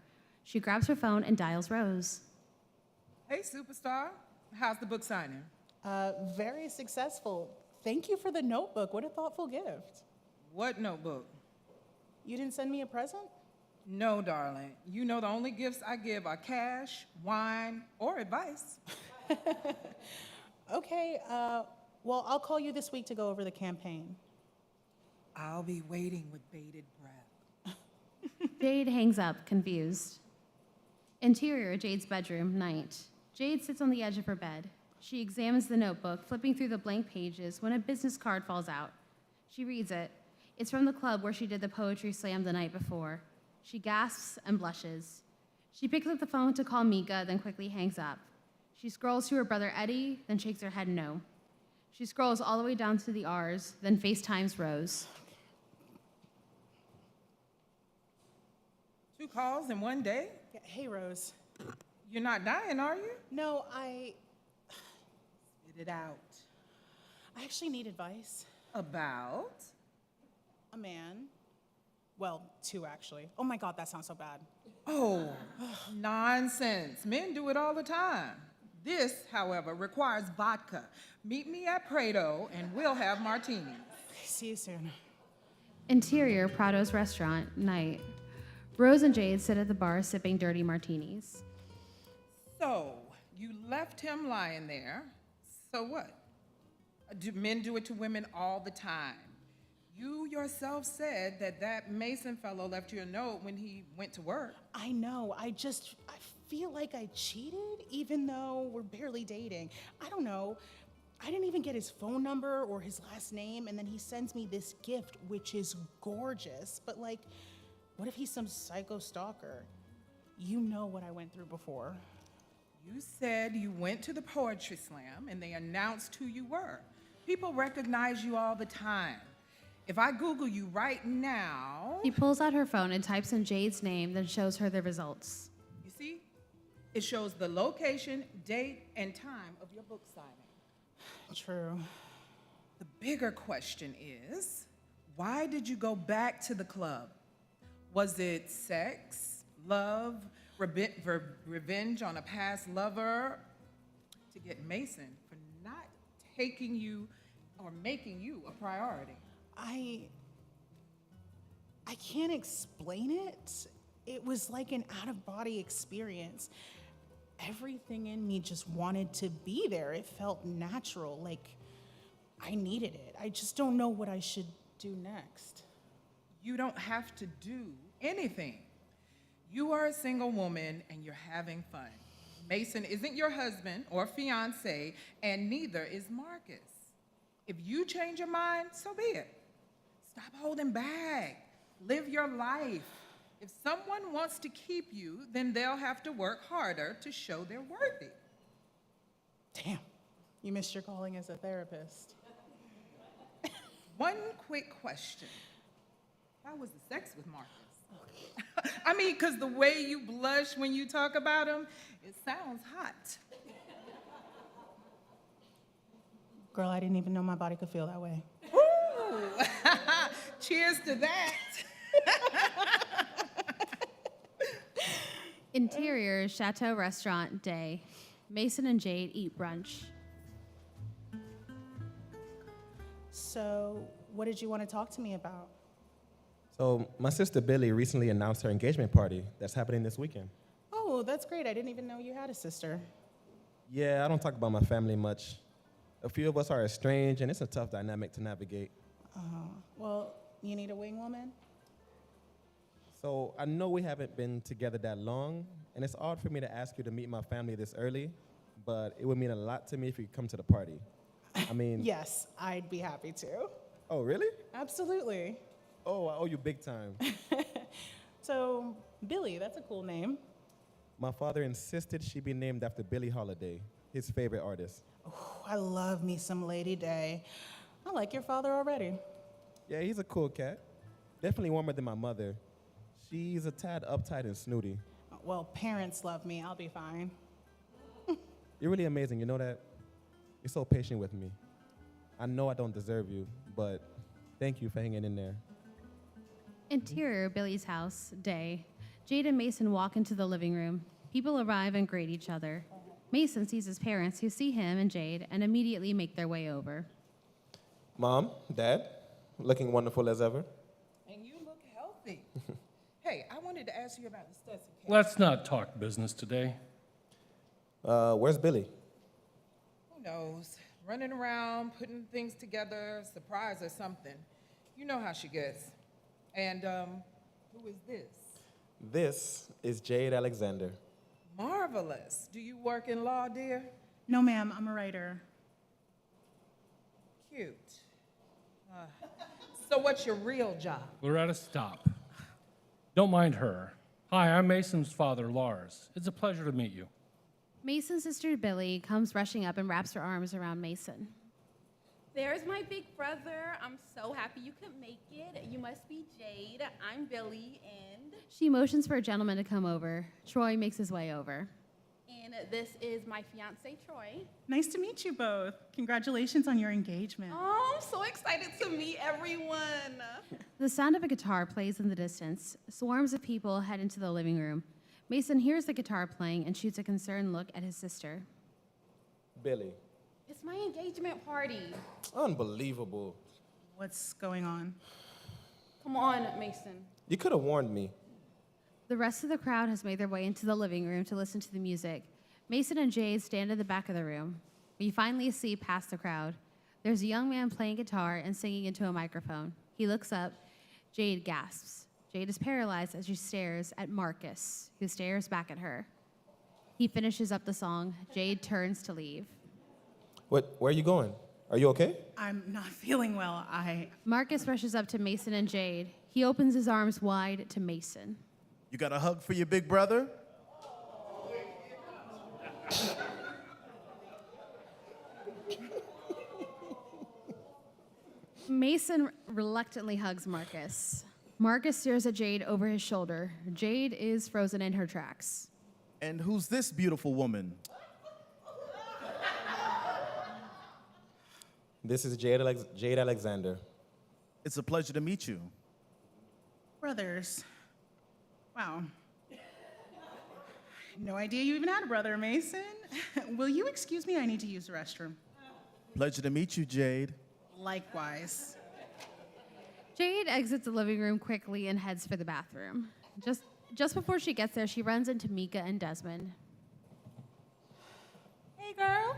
She grabs her phone and dials Rose. Hey, superstar. How's the book signing? Very successful. Thank you for the notebook. What a thoughtful gift. What notebook? You didn't send me a present? No, darling. You know the only gifts I give are cash, wine, or advice. Okay, well, I'll call you this week to go over the campaign. I'll be waiting with bated breath. Jade hangs up, confused. Interior, Jade's bedroom, night. Jade sits on the edge of her bed. She examines the notebook, flipping through the blank pages when a business card falls out. She reads it. It's from the club where she did the poetry slam the night before. She gasps and blushes. She picks up the phone to call Mika, then quickly hangs up. She scrolls to her brother Eddie, then shakes her head no. She scrolls all the way down to the R's, then FaceTimes Rose. 2 calls in one day? Yeah, hey, Rose. You're not dying, are you? No, Spit it out. I actually need advice. About? A man. Well, 2 actually. Oh my God, that sounds so bad. Oh, nonsense. Men do it all the time. This, however, requires vodka. Meet me at Prado and we'll have martinis. See you soon. Interior, Prado's restaurant, night. Rose and Jade sit at the bar sipping dirty martinis. So, you left him lying there. So what? Men do it to women all the time. You yourself said that Mason fellow left you a note when he went to work. I know. I feel like I cheated, even though we're barely dating. I don't know. I didn't even get his phone number or his last name, and then he sends me this gift, which is gorgeous. But, like, what if he's some psycho stalker? You know what I went through before. You said you went to the poetry slam and they announced who you were. People recognize you all the time. If I Google you right now... He pulls out her phone and types in Jade's name, then shows her the results. You see? It shows the location, date, and time of your book signing. True. The bigger question is, why did you go back to the club? Was it sex, love, revenge on a past lover? To get Mason for not taking you or making you a priority. I can't explain it. It was like an out-of-body experience. Everything in me just wanted to be there. It felt natural, like I needed it. I just don't know what I should do next. You don't have to do anything. You are a single woman and you're having fun. Mason isn't your husband or fiance, and neither is Marcus. If you change your mind, so be it. Stop holding back. Live your life. If someone wants to keep you, then they'll have to work harder to show they're worthy. Damn, you missed your calling as a therapist. One quick question. How was the sex with Marcus? I mean, because the way you blush when you talk about him, it sounds hot. Girl, I didn't even know my body could feel that way. Ooh, cheers to that. Interior, Chateau Restaurant, day. Mason and Jade eat brunch. So, what did you want to talk to me about? So my sister Billy recently announced her engagement party that's happening this weekend. Oh, that's great. I didn't even know you had a sister. Yeah, I don't talk about my family much. A few of us are estranged, and it's a tough dynamic to navigate. Well, you need a wing woman? So I know we haven't been together that long, and it's odd for me to ask you to meet my family this early, but it would mean a lot to me if you could come to the party. I mean... Yes, I'd be happy to. Oh, really? Absolutely. Oh, I owe you big time. So, Billy, that's a cool name. My father insisted she be named after Billie Holiday, his favorite artist. Oh, I love me some Lady Day. I like your father already. Yeah, he's a cool cat. Definitely warmer than my mother. She's a tad uptight and snooty. Well, parents love me. I'll be fine. You're really amazing, you know that? You're so patient with me. I know I don't deserve you, but thank you for hanging in there. Interior, Billy's house, day. Jade and Mason walk into the living room. People arrive and greet each other. Mason sees his parents, who see him and Jade and immediately make their way over. Mom, Dad, looking wonderful as ever. And you look healthy. Hey, I wanted to ask you about the Stetson case. Let's not talk business today. Where's Billy? Who knows? Running around, putting things together, surprise or something. You know how she gets. And who is this? This is Jade Alexander. Marvelous. Do you work in law, dear? No, ma'am, I'm a writer. Cute. So what's your real job? Loretta, stop. Don't mind her. Hi, I'm Mason's father, Lars. It's a pleasure to meet you. Mason's sister Billy comes rushing up and wraps her arms around Mason. There's my big brother. I'm so happy you could make it. You must be Jade. I'm Billy, and She motions for a gentleman to come over. Troy makes his way over. This is my fiance, Troy. Nice to meet you both. Congratulations on your engagement. Oh, I'm so excited to meet everyone. The sound of a guitar plays in the distance. Swarms of people head into the living room. Mason hears the guitar playing and shoots a concerned look at his sister. Billy. It's my engagement party. Unbelievable. What's going on? Come on, Mason. You could have warned me. The rest of the crowd has made their way into the living room to listen to the music. Mason and Jade stand in the back of the room. We finally see past the crowd. There's a young man playing guitar and singing into a microphone. He looks up. Jade gasps. Jade is paralyzed as she stares at Marcus, who stares back at her. He finishes up the song. Jade turns to leave. What? Where are you going? Are you okay? I'm not feeling well. Marcus rushes up to Mason and Jade. He opens his arms wide to Mason. You got a hug for your big brother? Mason reluctantly hugs Marcus. Marcus stares at Jade over his shoulder. Jade is frozen in her tracks. And who's this beautiful woman? This is Jade Alexander. It's a pleasure to meet you. Brothers. Wow. No idea you even had a brother, Mason. Will you excuse me? I need to use the restroom. Pleasure to meet you, Jade. Likewise. Jade exits the living room quickly and heads for the bathroom. Just before she gets there, she runs into Mika and Desmond. Hey, girl.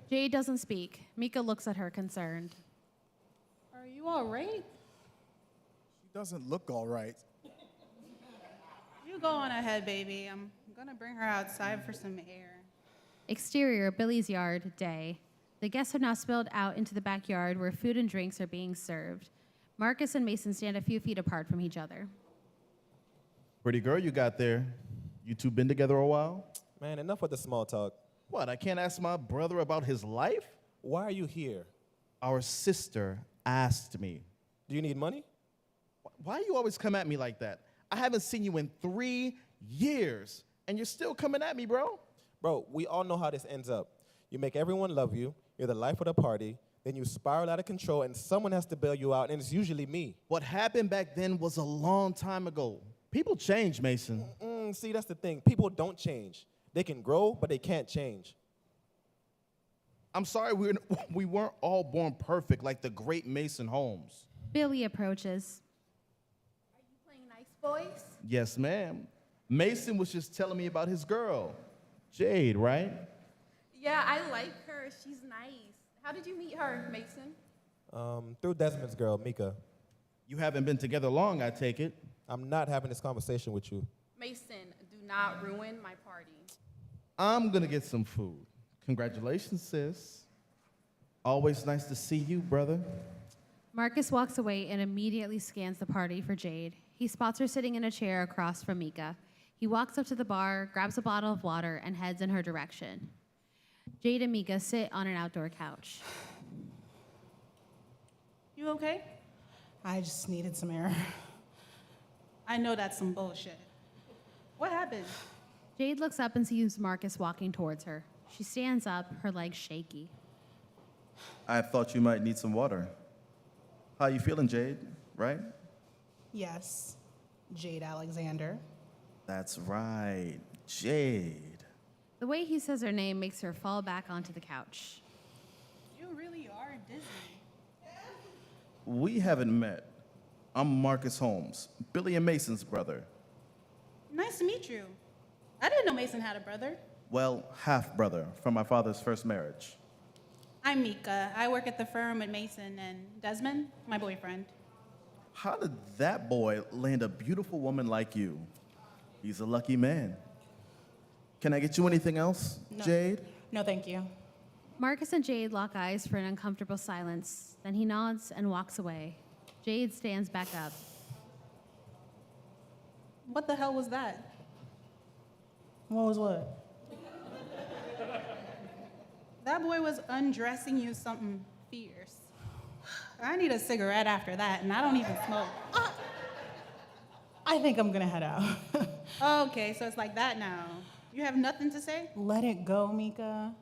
Jade doesn't speak. Mika looks at her concerned. Are you all right? She doesn't look all right. You go on ahead, baby. I'm gonna bring her outside for some air. Exterior, Billy's yard, day. The guests have now spilled out into the backyard where food and drinks are being served. Marcus and Mason stand a few feet apart from each other. Pretty girl you got there. You two been together a while? Man, enough with the small talk. What, I can't ask my brother about his life? Why are you here? Our sister asked me. Do you need money? Why do you always come at me like that? I haven't seen you in 3 years, and you're still coming at me, bro. Bro, we all know how this ends up. You make everyone love you, you're the life of the party, then you spiral out of control, and someone has to bail you out, and it's usually me. What happened back then was a long time ago. People change, Mason. See, that's the thing. People don't change. They can grow, but they can't change. I'm sorry, we weren't all born perfect like the great Mason Holmes. Billy approaches. Are you playing nice boys? Yes, ma'am. Mason was just telling me about his girl, Jade, right? Yeah, I like her. She's nice. How did you meet her, Mason? Through Desmond's girl, Mika. You haven't been together long, I take it. I'm not having this conversation with you. Mason, do not ruin my party. I'm gonna get some food. Congratulations, sis. Always nice to see you, brother. Marcus walks away and immediately scans the party for Jade. He spots her sitting in a chair across from Mika. He walks up to the bar, grabs a bottle of water, and heads in her direction. Jade and Mika sit on an outdoor couch. You okay? I just needed some air. I know that's some bullshit. What happened? Jade looks up and sees Marcus walking towards her. She stands up, her legs shaky. I thought you might need some water. How you feeling, Jade? Right? Yes, Jade Alexander. That's right, Jade. The way he says her name makes her fall back onto the couch. You really are Disney. We haven't met. I'm Marcus Holmes, Billy and Mason's brother. Nice to meet you. I didn't know Mason had a brother. Well, half-brother from my father's first marriage. I'm Mika. I work at the firm with Mason, and Desmond, my boyfriend. How did that boy land a beautiful woman like you? He's a lucky man. Can I get you anything else, No. Jade? No, thank you. Marcus and Jade lock eyes for an uncomfortable silence. Then he nods and walks away. Jade stands back up. What the hell was that? What was what? That boy was undressing you something fierce. I need a cigarette after that, and I don't even smoke. I think I'm gonna head out. Okay, so it's like that now. You have nothing to say? Let it go, Mika.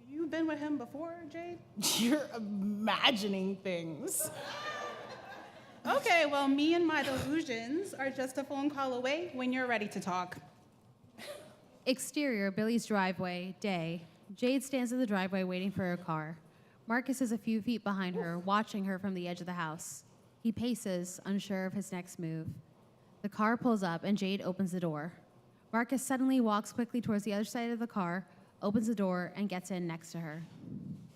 You've been with him before, Jade? You're imagining things. Okay, well, me and my delusions are just a phone call away when you're ready to talk. Exterior, Billy's driveway, day. Jade stands in the driveway waiting for her car. Marcus is a few feet behind her, watching her from the edge of the house. He paces, unsure of his next move. The car pulls up and Jade opens the door. Marcus suddenly walks quickly towards the other side of the car, opens the door, and gets in next to her.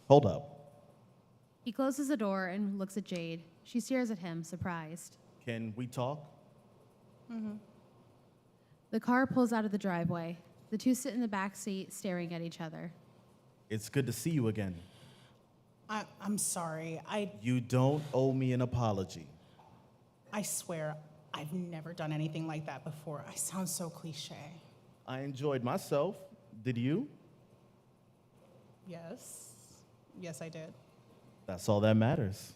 Hold up. He closes the door and looks at Jade. She stares at him, surprised. Can we talk? The car pulls out of the driveway. The two sit in the back seat, staring at each other. It's good to see you again. I'm sorry. You don't owe me an apology. I swear, I've never done anything like that before. I sound so cliche. I enjoyed myself. Did you? Yes. Yes, I did. That's all that matters.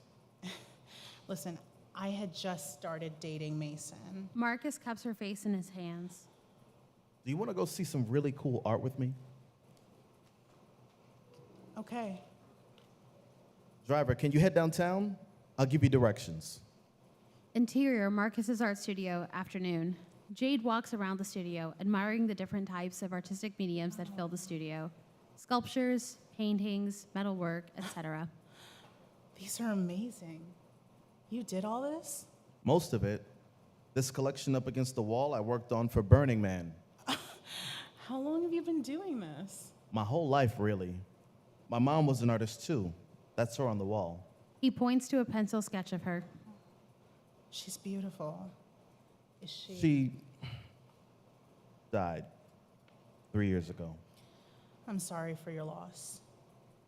Listen, I had just started dating Mason. Marcus cups her face in his hands. Do you want to go see some really cool art with me? Okay. Driver, can you head downtown? I'll give you directions. Interior, Marcus's art studio, afternoon. Jade walks around the studio, admiring the different types of artistic mediums that fill the studio. Sculptures, paintings, metalwork, etc. These are amazing. You did all this? Most of it. This collection up against the wall I worked on for Burning Man. How long have you been doing this? My whole life, really. My mom was an artist too. That's her on the wall. He points to a pencil sketch of her. She's beautiful. Is she? She died 3 years ago. I'm sorry for your loss.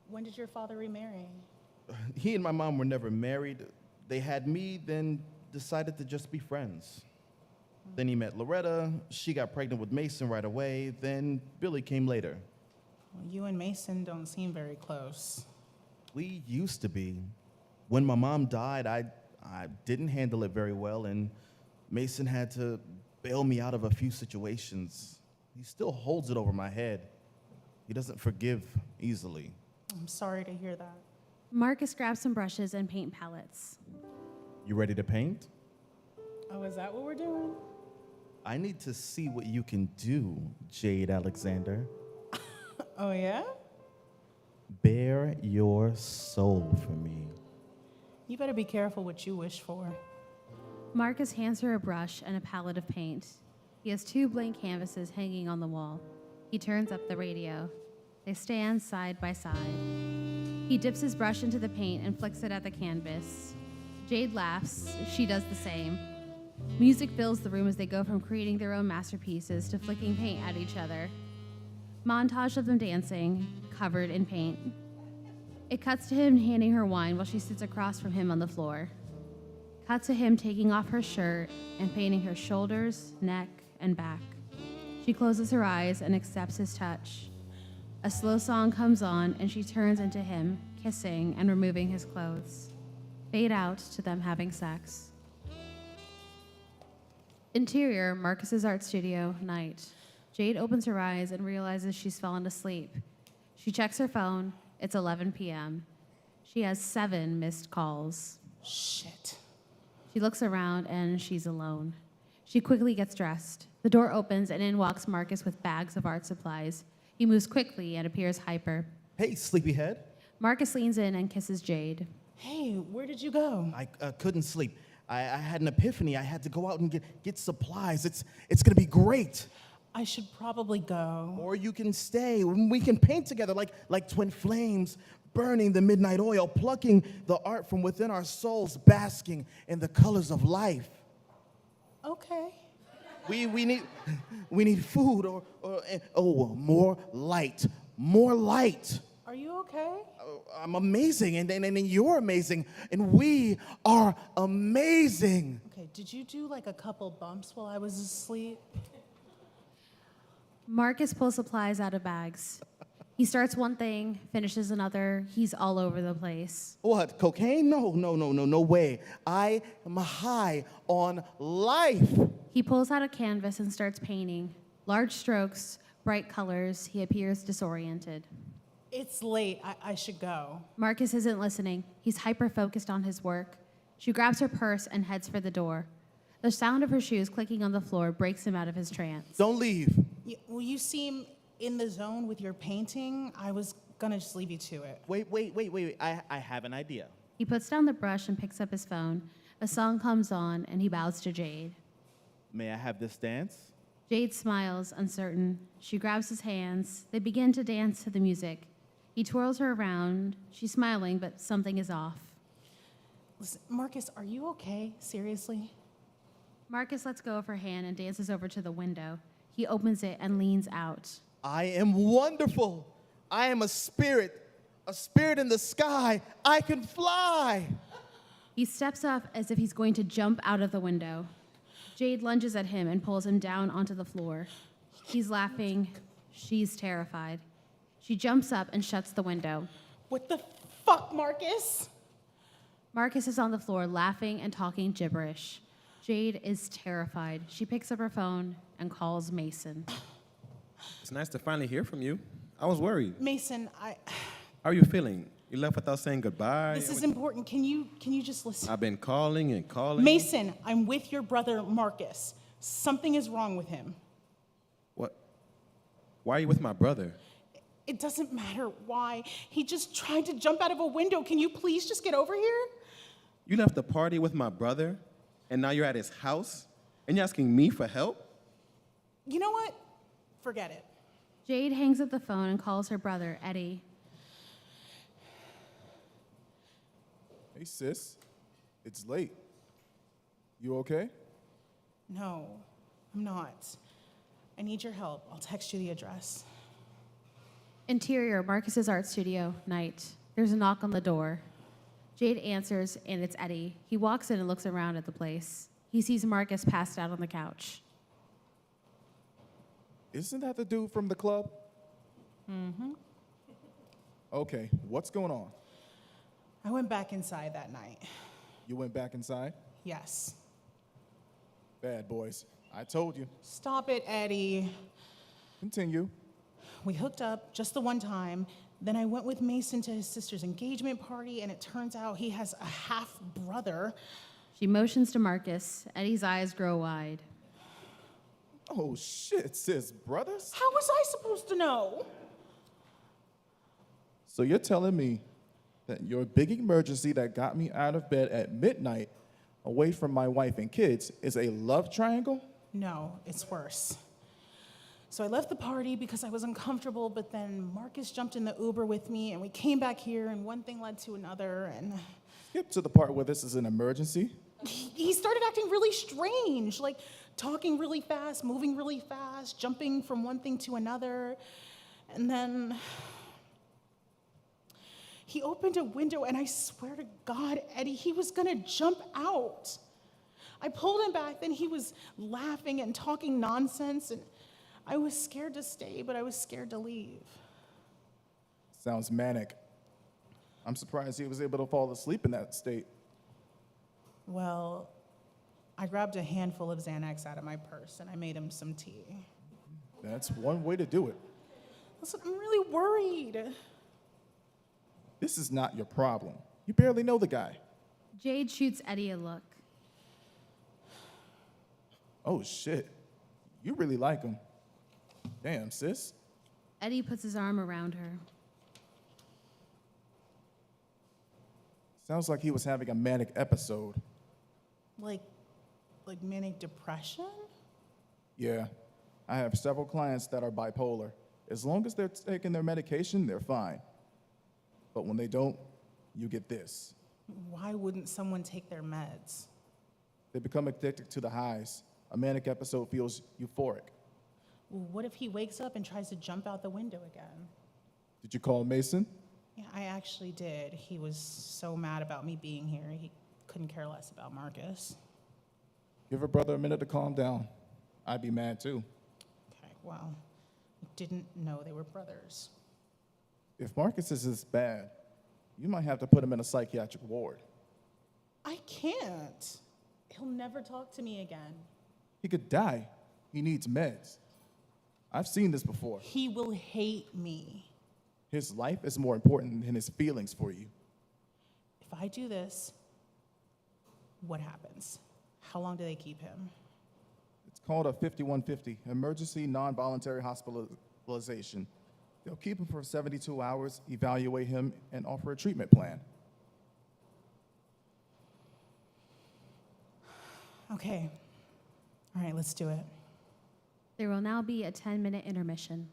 When did your father remarry? He and my mom were never married. They had me, then decided to just be friends. Then he met Loretta. She got pregnant with Mason right away. Then Billy came later. Well, you and Mason don't seem very close. We used to be. When my mom died, I didn't handle it very well, and Mason had to bail me out of a few situations. He still holds it over my head. He doesn't forgive easily. I'm sorry to hear that. Marcus grabs some brushes and paint palettes. You ready to paint? Oh, is that what we're doing? I need to see what you can do, Jade Alexander. Oh, yeah? Bare your soul for me. You better be careful what you wish for. Marcus hands her a brush and a palette of paint. He has 2 blank canvases hanging on the wall. He turns up the radio. They stand side by side. He dips his brush into the paint and flicks it at the canvas. Jade laughs. She does the same. Music fills the room as they go from creating their own masterpieces to flicking paint at each other. Montage of them dancing, covered in paint. It cuts to him handing her wine while she sits across from him on the floor. Cut to him taking off her shirt and painting her shoulders, neck, and back. She closes her eyes and accepts his touch. A slow song comes on and she turns into him, kissing and removing his clothes. Fade out to them having sex. Interior, Marcus's art studio, night. Jade opens her eyes and realizes she's fallen asleep. She checks her phone. It's 11 p.m. She has 7 missed calls. Shit. She looks around and she's alone. She quickly gets dressed. The door opens and in walks Marcus with bags of art supplies. He moves quickly and appears hyper. Hey, sleepyhead. Marcus leans in and kisses Jade. Hey, where did you go? I couldn't sleep. I had an epiphany. I had to go out and get supplies. It's gonna be great. I should probably go. Or you can stay. We can paint together like twin flames, burning the midnight oil, plucking the art from within our souls, basking in the colors of life. Okay. We need food or more light. More light. Are you okay? I'm amazing, and you're amazing, and we are amazing. Okay, did you do like a couple bumps while I was asleep? Marcus pulls supplies out of bags. He starts one thing, finishes another. He's all over the place. What, cocaine? No way. I am high on life. He pulls out a canvas and starts painting. Large strokes, bright colors, he appears disoriented. It's late. I should go. Marcus isn't listening. He's hyper-focused on his work. She grabs her purse and heads for the door. The sound of her shoes clicking on the floor breaks him out of his trance. Don't leave. Well, you seem in the zone with your painting. I was gonna just leave you to it. Wait. I have an idea. He puts down the brush and picks up his phone. A song comes on, and he bows to Jade. May I have this dance? Jade smiles, uncertain. She grabs his hands. They begin to dance to the music. He twirls her around. She's smiling, but something is off. Listen, Marcus, are you okay? Seriously? Marcus lets go of her hand and dances over to the window. He opens it and leans out. I am wonderful. I am a spirit in the sky. I can fly. He steps up as if he's going to jump out of the window. Jade lunges at him and pulls him down onto the floor. He's laughing. She's terrified. She jumps up and shuts the window. What the fuck, Marcus? Marcus is on the floor laughing and talking gibberish. Jade is terrified. She picks up her phone and calls Mason. It's nice to finally hear from you. I was worried. Mason, How are you feeling? You left without saying goodbye? This is important. Can you just listen? I've been calling and calling. Mason, I'm with your brother Marcus. Something is wrong with him. What? Why are you with my brother? It doesn't matter why. He just tried to jump out of a window. Can you please just get over here? You left the party with my brother, and now you're at his house, and you're asking me for help? You know what? Forget it. Jade hangs up the phone and calls her brother, Eddie. Hey, sis. It's late. You okay? No, I'm not. I need your help. I'll text you the address. Interior, Marcus's art studio, night. There's a knock on the door. Jade answers, and it's Eddie. He walks in and looks around at the place. He sees Marcus passed out on the couch. Isn't that the dude from the club? Mm-hmm. Okay, what's going on? I went back inside that night. You went back inside? Yes. Bad boys. I told you. Stop it, Eddie. Continue. We hooked up just the one time. Then I went with Mason to his sister's engagement party, and it turns out he has a half-brother. She motions to Marcus. Eddie's eyes grow wide. Oh, shit, sis. Brothers? How was I supposed to know? So you're telling me that your big emergency that got me out of bed at midnight, away from my wife and kids, is a love triangle? No, it's worse. So I left the party because I was uncomfortable, but then Marcus jumped in the Uber with me, and we came back here, and one thing led to another, and Skip to the part where this is an emergency. he started acting really strange, like talking really fast, moving really fast, jumping from one thing to another, and then he opened a window, and I swear to God, Eddie, he was gonna jump out. I pulled him back, then he was laughing and talking nonsense, and I was scared to stay, but I was scared to leave. Sounds manic. I'm surprised he was able to fall asleep in that state. Well, I grabbed a handful of Xanax out of my purse, and I made him some tea. That's one way to do it. Listen, I'm really worried. This is not your problem. You barely know the guy. Jade shoots Eddie a look. Oh, shit. You really like him. Damn, sis. Eddie puts his arm around her. Sounds like he was having a manic episode. Like manic depression? Yeah. I have several clients that are bipolar. As long as they're taking their medication, they're fine. But when they don't, you get this. Why wouldn't someone take their meds? They become addicted to the highs. A manic episode feels euphoric. Well, what if he wakes up and tries to jump out the window again? Did you call Mason? Yeah, I actually did. He was so mad about me being here, he couldn't care less about Marcus. Give her brother a minute to calm down. I'd be mad too. Okay, well, I didn't know they were brothers. If Marcus is this bad, you might have to put him in a psychiatric ward. I can't. He'll never talk to me again. He could die. He needs meds. I've seen this before. He will hate me. His life is more important than his feelings for you. If I do this, what happens? How long do they keep him? It's called a 5150, emergency non-voluntary hospitalization. They'll keep him for 72 hours, evaluate him, and offer a treatment plan. Okay. All right, let's do it. There will now be a 10-minute intermission.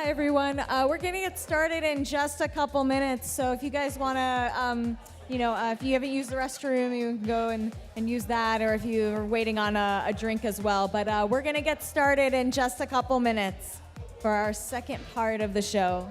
Hi, everyone. We're going to get started in just a couple minutes. So if you guys want to, if you haven't used the restroom, you can go and use that, or if you're waiting on a drink as well. But we're going to get started in just a couple minutes for our second part of the show.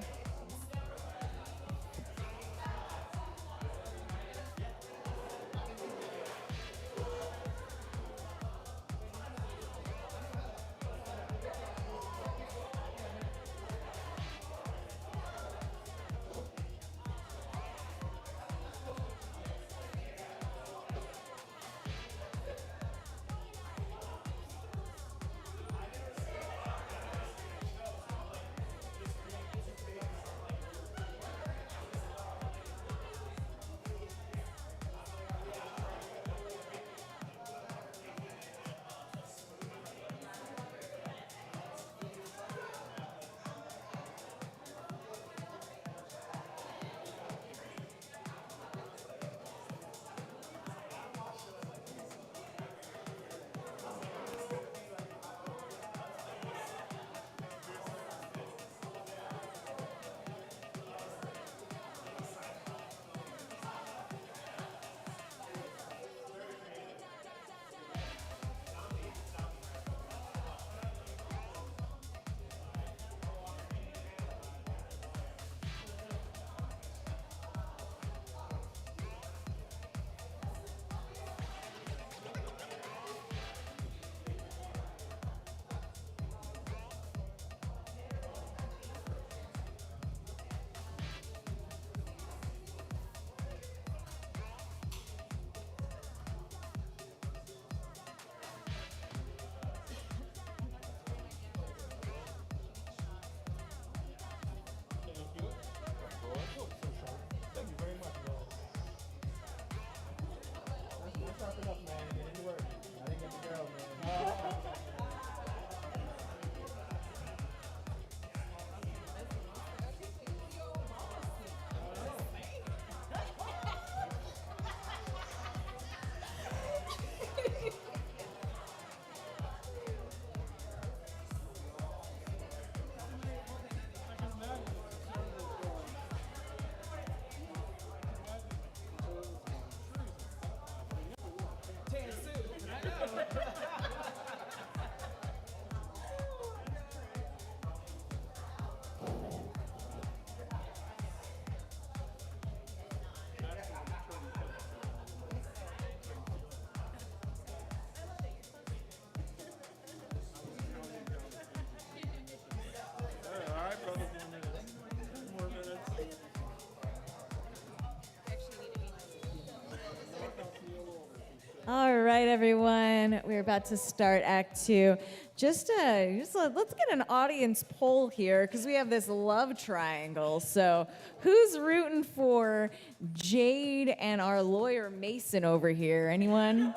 All right, everyone. We're about to start Act 2. Let's get an audience poll here because we have this love triangle. So who's rooting for Jade and our lawyer Mason over here? Anyone?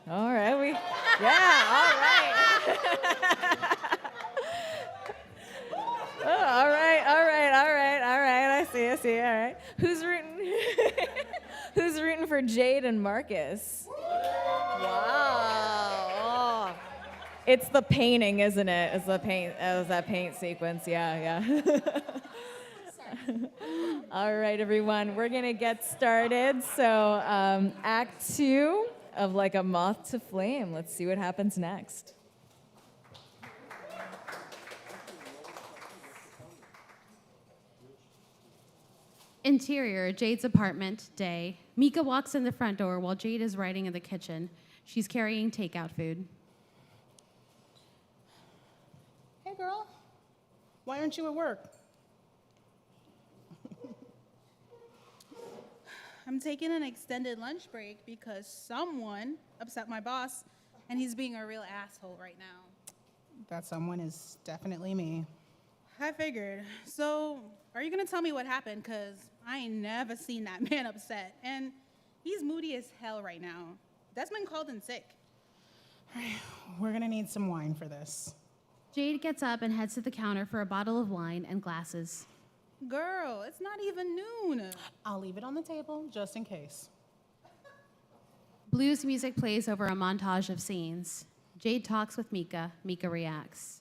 All right. All right. Oh, all right. I see. All right. Who's rooting? Who's rooting for Jade and Marcus? Wow. Oh. It's the painting, isn't it? It's the paint. It was that paint sequence. Yeah. All right, everyone. We're going to get started. So Act 2 of Like a Moth to Flame. Let's see what happens next. Interior, Jade's apartment, day. Mika walks in the front door while Jade is writing in the kitchen. She's carrying takeout food. Hey, girl. Why aren't you at work? I'm taking an extended lunch break because someone upset my boss, and he's being a real asshole right now. That someone is definitely me. I figured. So, are you gonna tell me what happened? Because I ain't never seen that man upset. And he's moody as hell right now. Desmond called in sick. All right, we're gonna need some wine for this. Jade gets up and heads to the counter for a bottle of wine and glasses. Girl, it's not even noon. I'll leave it on the table just in case. Blues music plays over a montage of scenes. Jade talks with Mika. Mika reacts.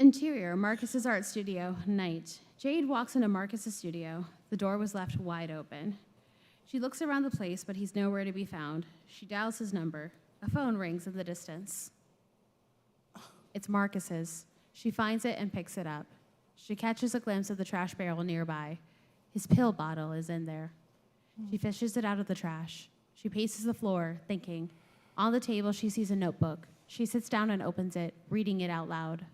Interior, Marcus's art studio, night. Jade walks into Marcus's studio. The door was left wide open. She looks around the place, but he's nowhere to be found. She dials his number. A phone rings in the distance. It's Marcus's. She finds it and picks it up. She catches a glimpse of the trash barrel nearby. His pill bottle is in there. She fishes it out of the trash. She paces the floor, thinking. On the table, she sees a notebook. She sits down and opens it, reading it out loud.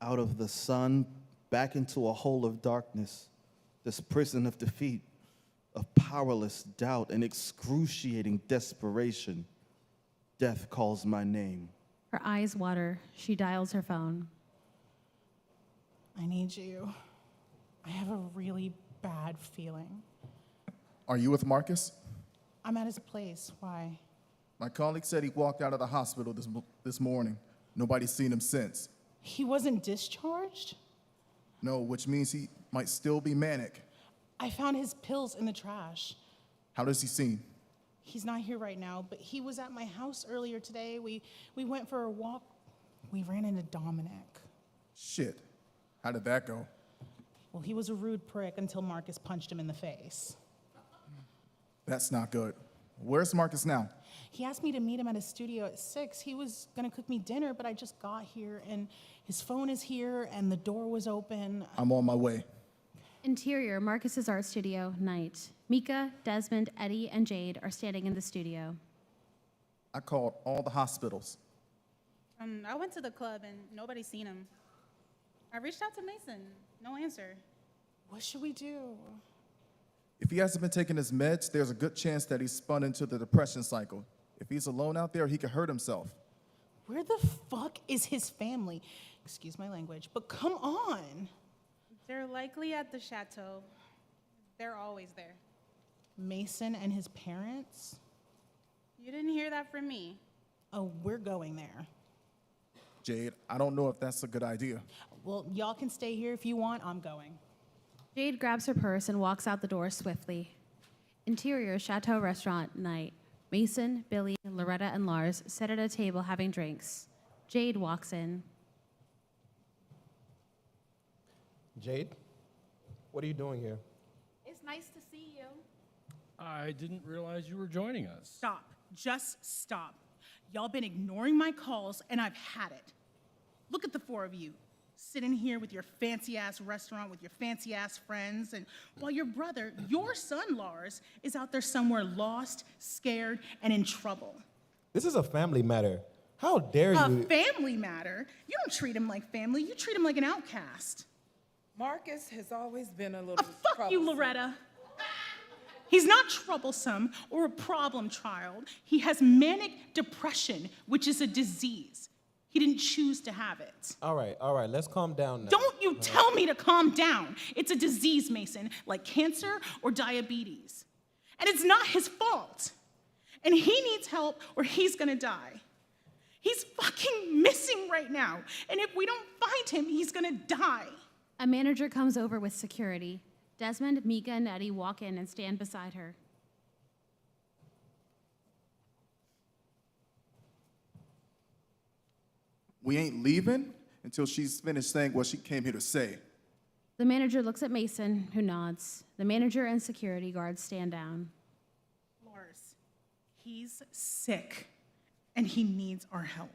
Out of the sun, back into a hole of darkness, this prison of defeat, of powerless doubt and excruciating desperation. Death calls my name. Her eyes water. She dials her phone. I need you. I have a really bad feeling. Are you with Marcus? I'm at his place. Why? My colleague said he walked out of the hospital this morning. Nobody's seen him since. He wasn't discharged? No, which means he might still be manic. I found his pills in the trash. How does he seem? He's not here right now, but he was at my house earlier today. We went for a walk. We ran into Dominic. Shit. How did that go? Well, he was a rude prick until Marcus punched him in the face. That's not good. Where's Marcus now? He asked me to meet him at his studio at 6. He was gonna cook me dinner, but I just got here and his phone is here and the door was open. I'm on my way. Interior, Marcus's art studio, night. Mika, Desmond, Eddie, and Jade are standing in the studio. I called all the hospitals. I went to the club and nobody's seen him. I reached out to Mason. No answer. What should we do? If he hasn't been taking his meds, there's a good chance that he's spun into the depression cycle. If he's alone out there, he could hurt himself. Where the fuck is his family? Excuse my language, but come on. They're likely at the chateau. They're always there. Mason and his parents? You didn't hear that from me. Oh, we're going there. Jade, I don't know if that's a good idea. Well, y'all can stay here if you want. I'm going. Jade grabs her purse and walks out the door swiftly. Interior, Chateau restaurant, night. Mason, Billy, Loretta, and Lars sit at a table having drinks. Jade walks in. Jade, what are you doing here? It's nice to see you. I didn't realize you were joining us. Stop. Just stop. Y'all been ignoring my calls, and I've had it. Look at the four of you, sitting here with your fancy-ass restaurant with your fancy-ass friends, and while your brother, your son Lars, is out there somewhere lost, scared, and in trouble. This is a family matter. How dare you? A family matter? You don't treat him like family. You treat him like an outcast. Marcus has always been a little Fuck you, Loretta. He's not troublesome or a problem child. He has manic depression, which is a disease. He didn't choose to have it. All right, let's calm down now. Don't you tell me to calm down. It's a disease, Mason, like cancer or diabetes. And it's not his fault. And he needs help or he's gonna die. He's fucking missing right now. And if we don't find him, he's gonna die. A manager comes over with security. Desmond, Mika, and Eddie walk in and stand beside her. We ain't leaving until she's finished saying what she came here to say. The manager looks at Mason, who nods. The manager and security guards stand down. Lars, he's sick, and he needs our help.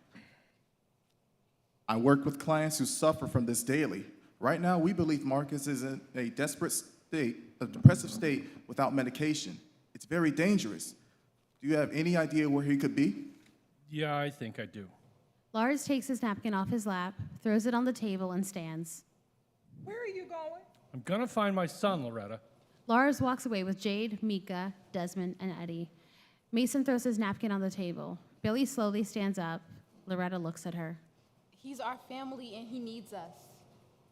I work with clients who suffer from this daily. Right now, we believe Marcus is in a desperate state, a depressive state without medication. It's very dangerous. Do you have any idea where he could be? Yeah, I think I do. Lars takes his napkin off his lap, throws it on the table, and stands. Where are you going? I'm gonna find my son, Loretta. Lars walks away with Jade, Mika, Desmond, and Eddie. Mason throws his napkin on the table. Billy slowly stands up. Loretta looks at her. He's our family and he needs us.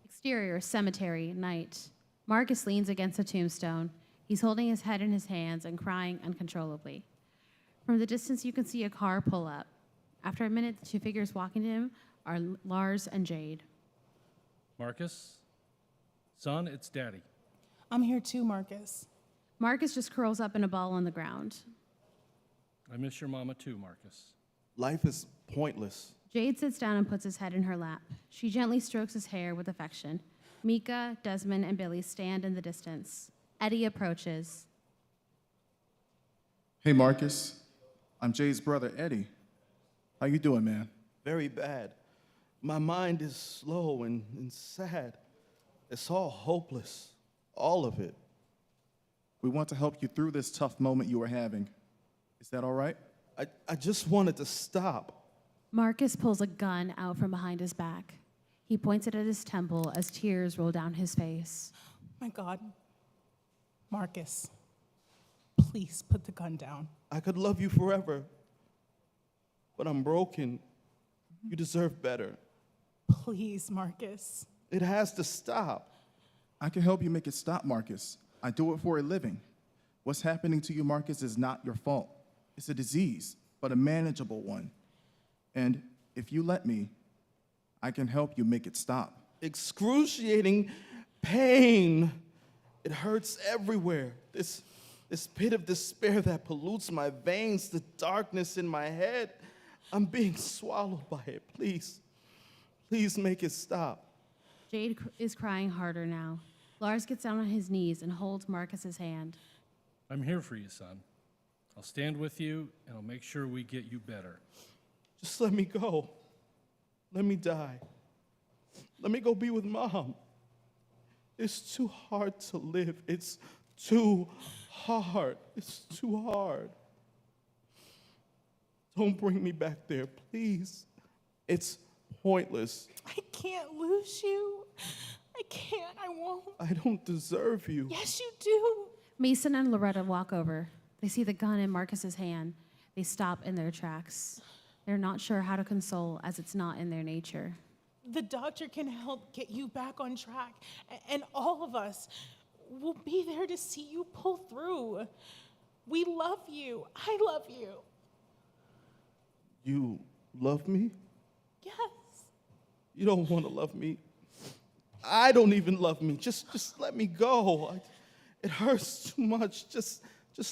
Exterior, cemetery, night. Marcus leans against a tombstone. He's holding his head in his hands and crying uncontrollably. From the distance, you can see a car pull up. After a minute, the two figures walking to him are Lars and Jade. Marcus? Son, it's Daddy. I'm here too, Marcus. Marcus just curls up in a ball on the ground. I miss your mama too, Marcus. Life is pointless. Jade sits down and puts his head in her lap. She gently strokes his hair with affection. Mika, Desmond, and Billy stand in the distance. Eddie approaches. Hey, Marcus. I'm Jay's brother, Eddie. How you doing, man? Very bad. My mind is slow and sad. It's all hopeless. All of it. We want to help you through this tough moment you are having. Is that all right? I just wanted to stop. Marcus pulls a gun out from behind his back. He points it at his temple as tears roll down his face. My God. Marcus, please put the gun down. I could love you forever, but I'm broken. You deserve better. Please, Marcus. It has to stop. I can help you make it stop, Marcus. I do it for a living. What's happening to you, Marcus, is not your fault. It's a disease, but a manageable one. And if you let me, I can help you make it stop. Excruciating pain. It hurts everywhere. This pit of despair that pollutes my veins, the darkness in my head. I'm being swallowed by it. Please make it stop. Jade is crying harder now. Lars gets down on his knees and holds Marcus's hand. I'm here for you, son. I'll stand with you, and I'll make sure we get you better. Just let me go. Let me die. Let me go be with Mom. It's too hard to live. It's too hard. It's too hard. Don't bring me back there, please. It's pointless. I can't lose you. I can't. I won't. I don't deserve you. Yes, you do. Mason and Loretta walk over. They see the gun in Marcus's hand. They stop in their tracks. They're not sure how to console, as it's not in their nature. The doctor can help get you back on track, and all of us will be there to see you pull through. We love you. I love you. You love me? Yes. You don't want to love me. I don't even love me. Just let me go. It hurts too much. Just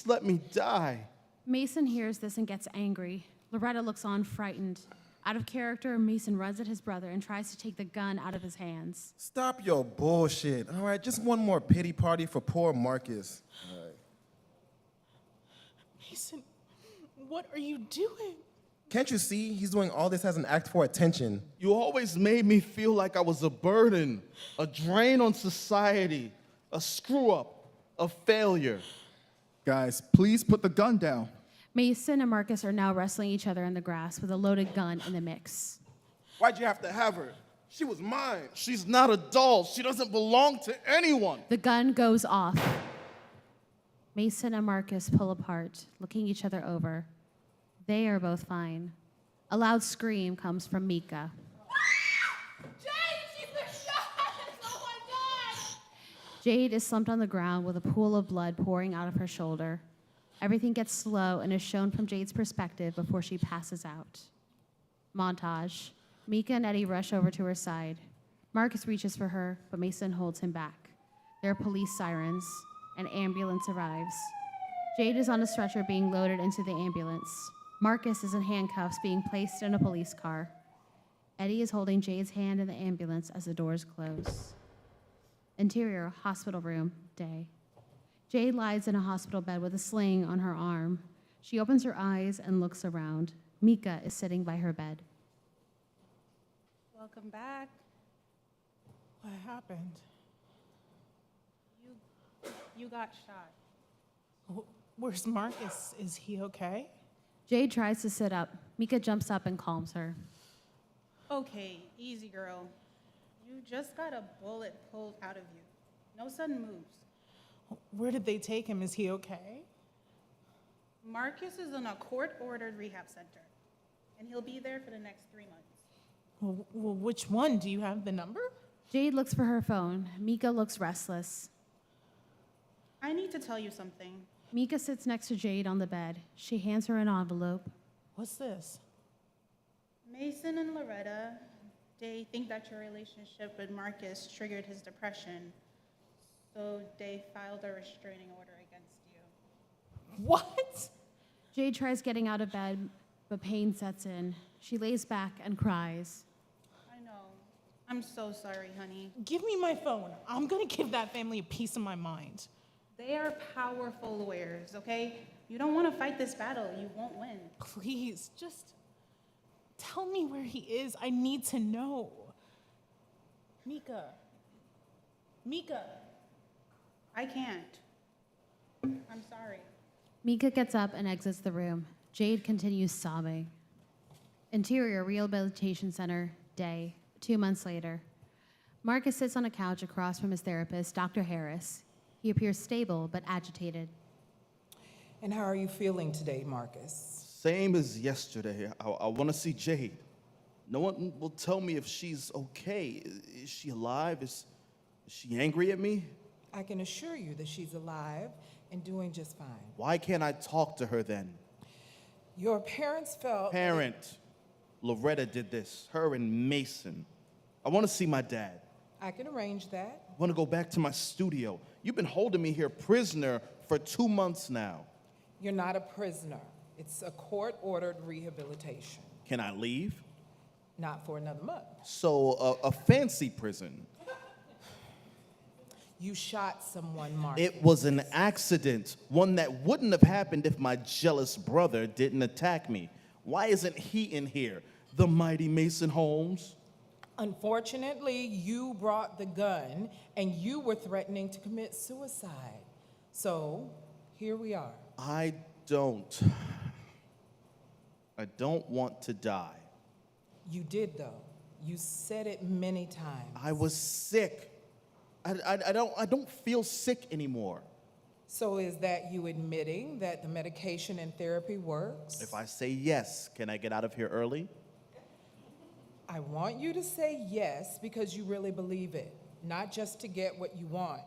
let me die. Mason hears this and gets angry. Loretta looks on, frightened. Out of character, Mason runs at his brother and tries to take the gun out of his hands. Stop your bullshit, all right? Just one more pity party for poor Marcus. All right. Mason, what are you doing? Can't you see? He's doing all this as an act for attention. You always made me feel like I was a burden, a drain on society, a screw-up, a failure. Guys, please put the gun down. Mason and Marcus are now wrestling each other in the grass with a loaded gun in the mix. Why'd you have to have her? She was mine. She's not a doll. She doesn't belong to anyone. The gun goes off. Mason and Marcus pull apart, looking each other over. They are both fine. A loud scream comes from Mika. Jade, she's been shot! Oh my God! Jade is slumped on the ground with a pool of blood pouring out of her shoulder. Everything gets slow and is shown from Jade's perspective before she passes out. Montage. Mika and Eddie rush over to her side. Marcus reaches for her, but Mason holds him back. There are police sirens. An ambulance arrives. Jade is on a stretcher being loaded into the ambulance. Marcus is in handcuffs being placed in a police car. Eddie is holding Jade's hand in the ambulance as the doors close. Interior, hospital room, day. Jade lies in a hospital bed with a sling on her arm. She opens her eyes and looks around. Mika is sitting by her bed. Welcome back. What happened? You got shot. Where's Marcus? Is he okay? Jade tries to sit up. Mika jumps up and calms her. Okay, easy, girl. You just got a bullet pulled out of you. No sudden moves. Where did they take him? Is he okay? Marcus is in a court-ordered rehab center, and he'll be there for the next 3 months. Well, which one? Do you have the number? Jade looks for her phone. Mika looks restless. I need to tell you something. Mika sits next to Jade on the bed. She hands her an envelope. What's this? Mason and Loretta, they think that your relationship with Marcus triggered his depression, so they filed a restraining order against you. What? Jade tries getting out of bed, but pain sets in. She lays back and cries. I know. I'm so sorry, honey. Give me my phone. I'm gonna give that family a piece of my mind. They are powerful lawyers, okay? You don't want to fight this battle. You won't win. Please, just tell me where he is. I need to know. Mika. Mika. I can't. I'm sorry. Mika gets up and exits the room. Jade continues sobbing. Interior Rehabilitation Center, day, 2 months later. Marcus sits on a couch across from his therapist, Dr. Harris. He appears stable but agitated. And how are you feeling today, Marcus? Same as yesterday. I want to see Jade. No one will tell me if she's okay. Is she alive? Is she angry at me? I can assure you that she's alive and doing just fine. Why can't I talk to her then? Your parents felt... Parent. Loretta did this. Her and Mason. I want to see my dad. I can arrange that. I want to go back to my studio. You've been holding me here prisoner for 2 months now. You're not a prisoner. It's a court-ordered rehabilitation. Can I leave? Not for another month. So, a fancy prison. You shot someone, Marcus. It was an accident, one that wouldn't have happened if my jealous brother didn't attack me. Why isn't he in here, the mighty Mason Holmes? Unfortunately, you brought the gun, and you were threatening to commit suicide. So, here we are. I don't want to die. You did, though. You said it many times. I was sick. I don't feel sick anymore. So is that you admitting that the medication and therapy works? If I say yes, can I get out of here early? I want you to say yes because you really believe it, not just to get what you want.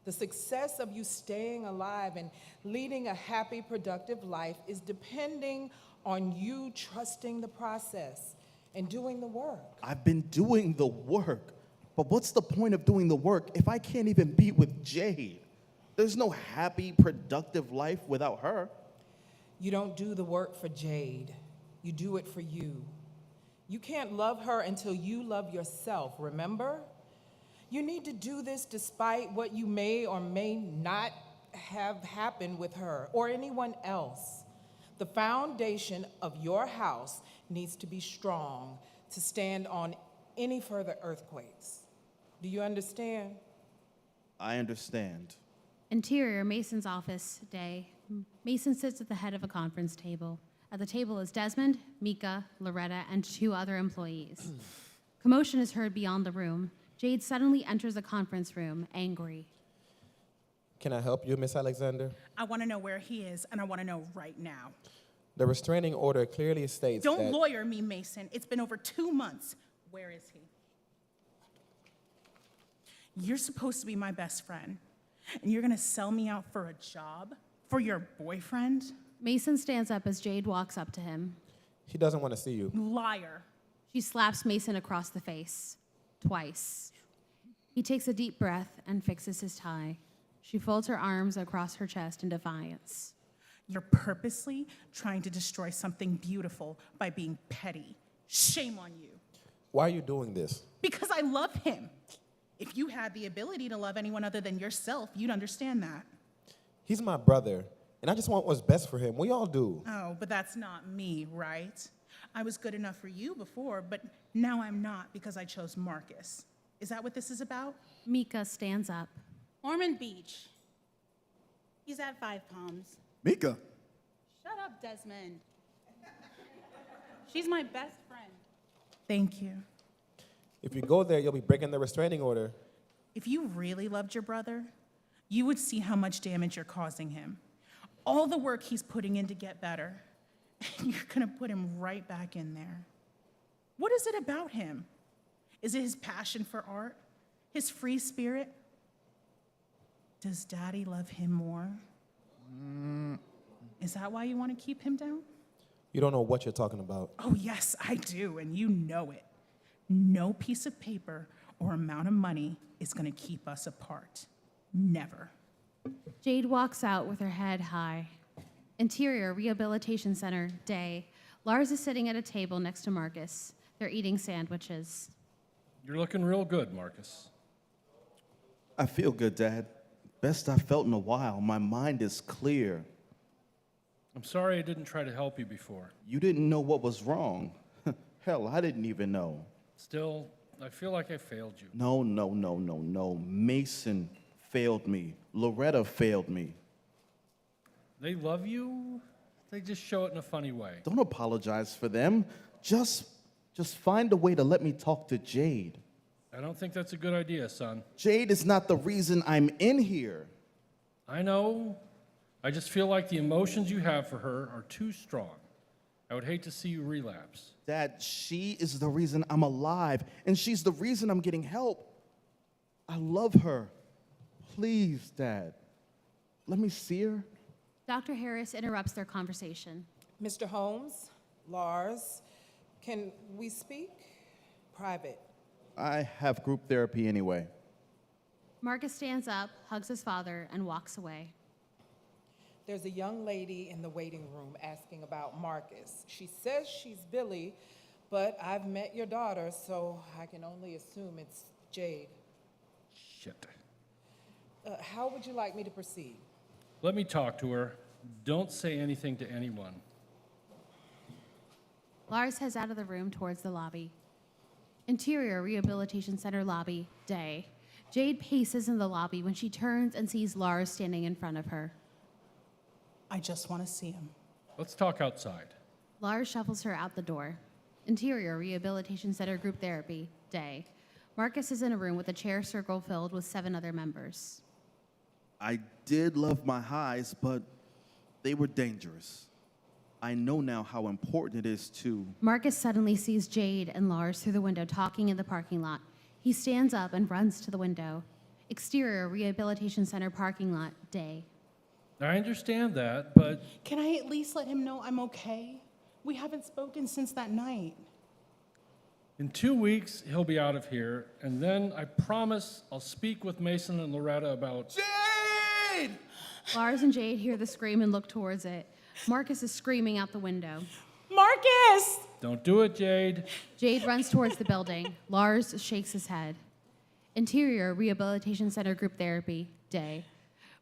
The success of you staying alive and leading a happy, productive life is depending on you trusting the process and doing the work. I've been doing the work, but what's the point of doing the work if I can't even be with Jade? There's no happy, productive life without her. You don't do the work for Jade. You do it for you. You can't love her until you love yourself, remember? You need to do this despite what you may or may not have happened with her or anyone else. The foundation of your house needs to be strong to stand on any further earthquakes. Do you understand? I understand. Interior Mason's office, day. Mason sits at the head of a conference table. At the table is Desmond, Mika, Loretta, and 2 other employees. Commotion is heard beyond the room. Jade suddenly enters the conference room, angry. Can I help you, Miss Alexander? I want to know where he is, and I want to know right now. The restraining order clearly states Don't that... lawyer me, Mason. It's been over 2 months. Where is he? You're supposed to be my best friend, and you're going to sell me out for a job? For your boyfriend? Mason stands up as Jade walks up to him. He doesn't want to see you. Liar. She slaps Mason across the face, twice. He takes a deep breath and fixes his tie. She folds her arms across her chest in defiance. You're purposely trying to destroy something beautiful by being petty. Shame on you. Why are you doing this? Because I love him. If you had the ability to love anyone other than yourself, you'd understand that. He's my brother, and I just want what's best for him. We all do. Oh, but that's not me, right? I was good enough for you before, but now I'm not because I chose Marcus. Is that what this is about? Mika stands up. Ormond Beach. He's at 5 Palms. Mika. Shut up, Desmond. She's my best friend. Thank you. If you go there, you'll be breaking the restraining order. If you really loved your brother, you would see how much damage you're causing him. All the work he's putting in to get better, and you're gonna put him right back in there. What is it about him? Is it his passion for art? His free spirit? Does Daddy love him more? Is that why you want to keep him down? You don't know what you're talking about. Oh, yes, I do, and you know it. No piece of paper or amount of money is going to keep us apart. Never. Jade walks out with her head high. Interior Rehabilitation Center, day. Lars is sitting at a table next to Marcus. They're eating sandwiches. You're looking real good, Marcus. I feel good, Dad. Best I've felt in a while. My mind is clear. I'm sorry I didn't try to help you before. You didn't know what was wrong. Hell, I didn't even know. Still, I feel like I failed you. No. Mason failed me. Loretta failed me. They love you. They just show it in a funny way. Don't apologize for them. Just find a way to let me talk to Jade. I don't think that's a good idea, son. Jade is not the reason I'm in here. I know. I just feel like the emotions you have for her are too strong. I would hate to see you relapse. Dad, she is the reason I'm alive, and she's the reason I'm getting help. I love her. Please, Dad, let me see her. Dr. Harris interrupts their conversation. Mr. Holmes, Lars, can we speak? Private. I have group therapy anyway. Marcus stands up, hugs his father, and walks away. There's a young lady in the waiting room asking about Marcus. She says she's Billy, but I've met your daughter, so I can only assume it's Jade. Shit. How would you like me to proceed? Let me talk to her. Don't say anything to anyone. Lars heads out of the room towards the lobby. Interior Rehabilitation Center lobby, day. Jade paces in the lobby when she turns and sees Lars standing in front of her. I just want to see him. Let's talk outside. Lars shuffles her out the door. Interior Rehabilitation Center group therapy, day. Marcus is in a room with a chair circle filled with 7 other members. I did love my highs, but they were dangerous. I know now how important it is to... Marcus suddenly sees Jade and Lars through the window talking in the parking lot. He stands up and runs to the window. Exterior Rehabilitation Center parking lot, day. I understand that, but... Can I at least let him know I'm okay? We haven't spoken since that night. In 2 weeks, he'll be out of here, and then I promise I'll speak with Mason and Loretta about... Jade! Lars and Jade hear the scream and look towards it. Marcus is screaming out the window. Marcus! Don't do it, Jade. Jade runs towards the building. Lars shakes his head. Interior Rehabilitation Center group therapy, day.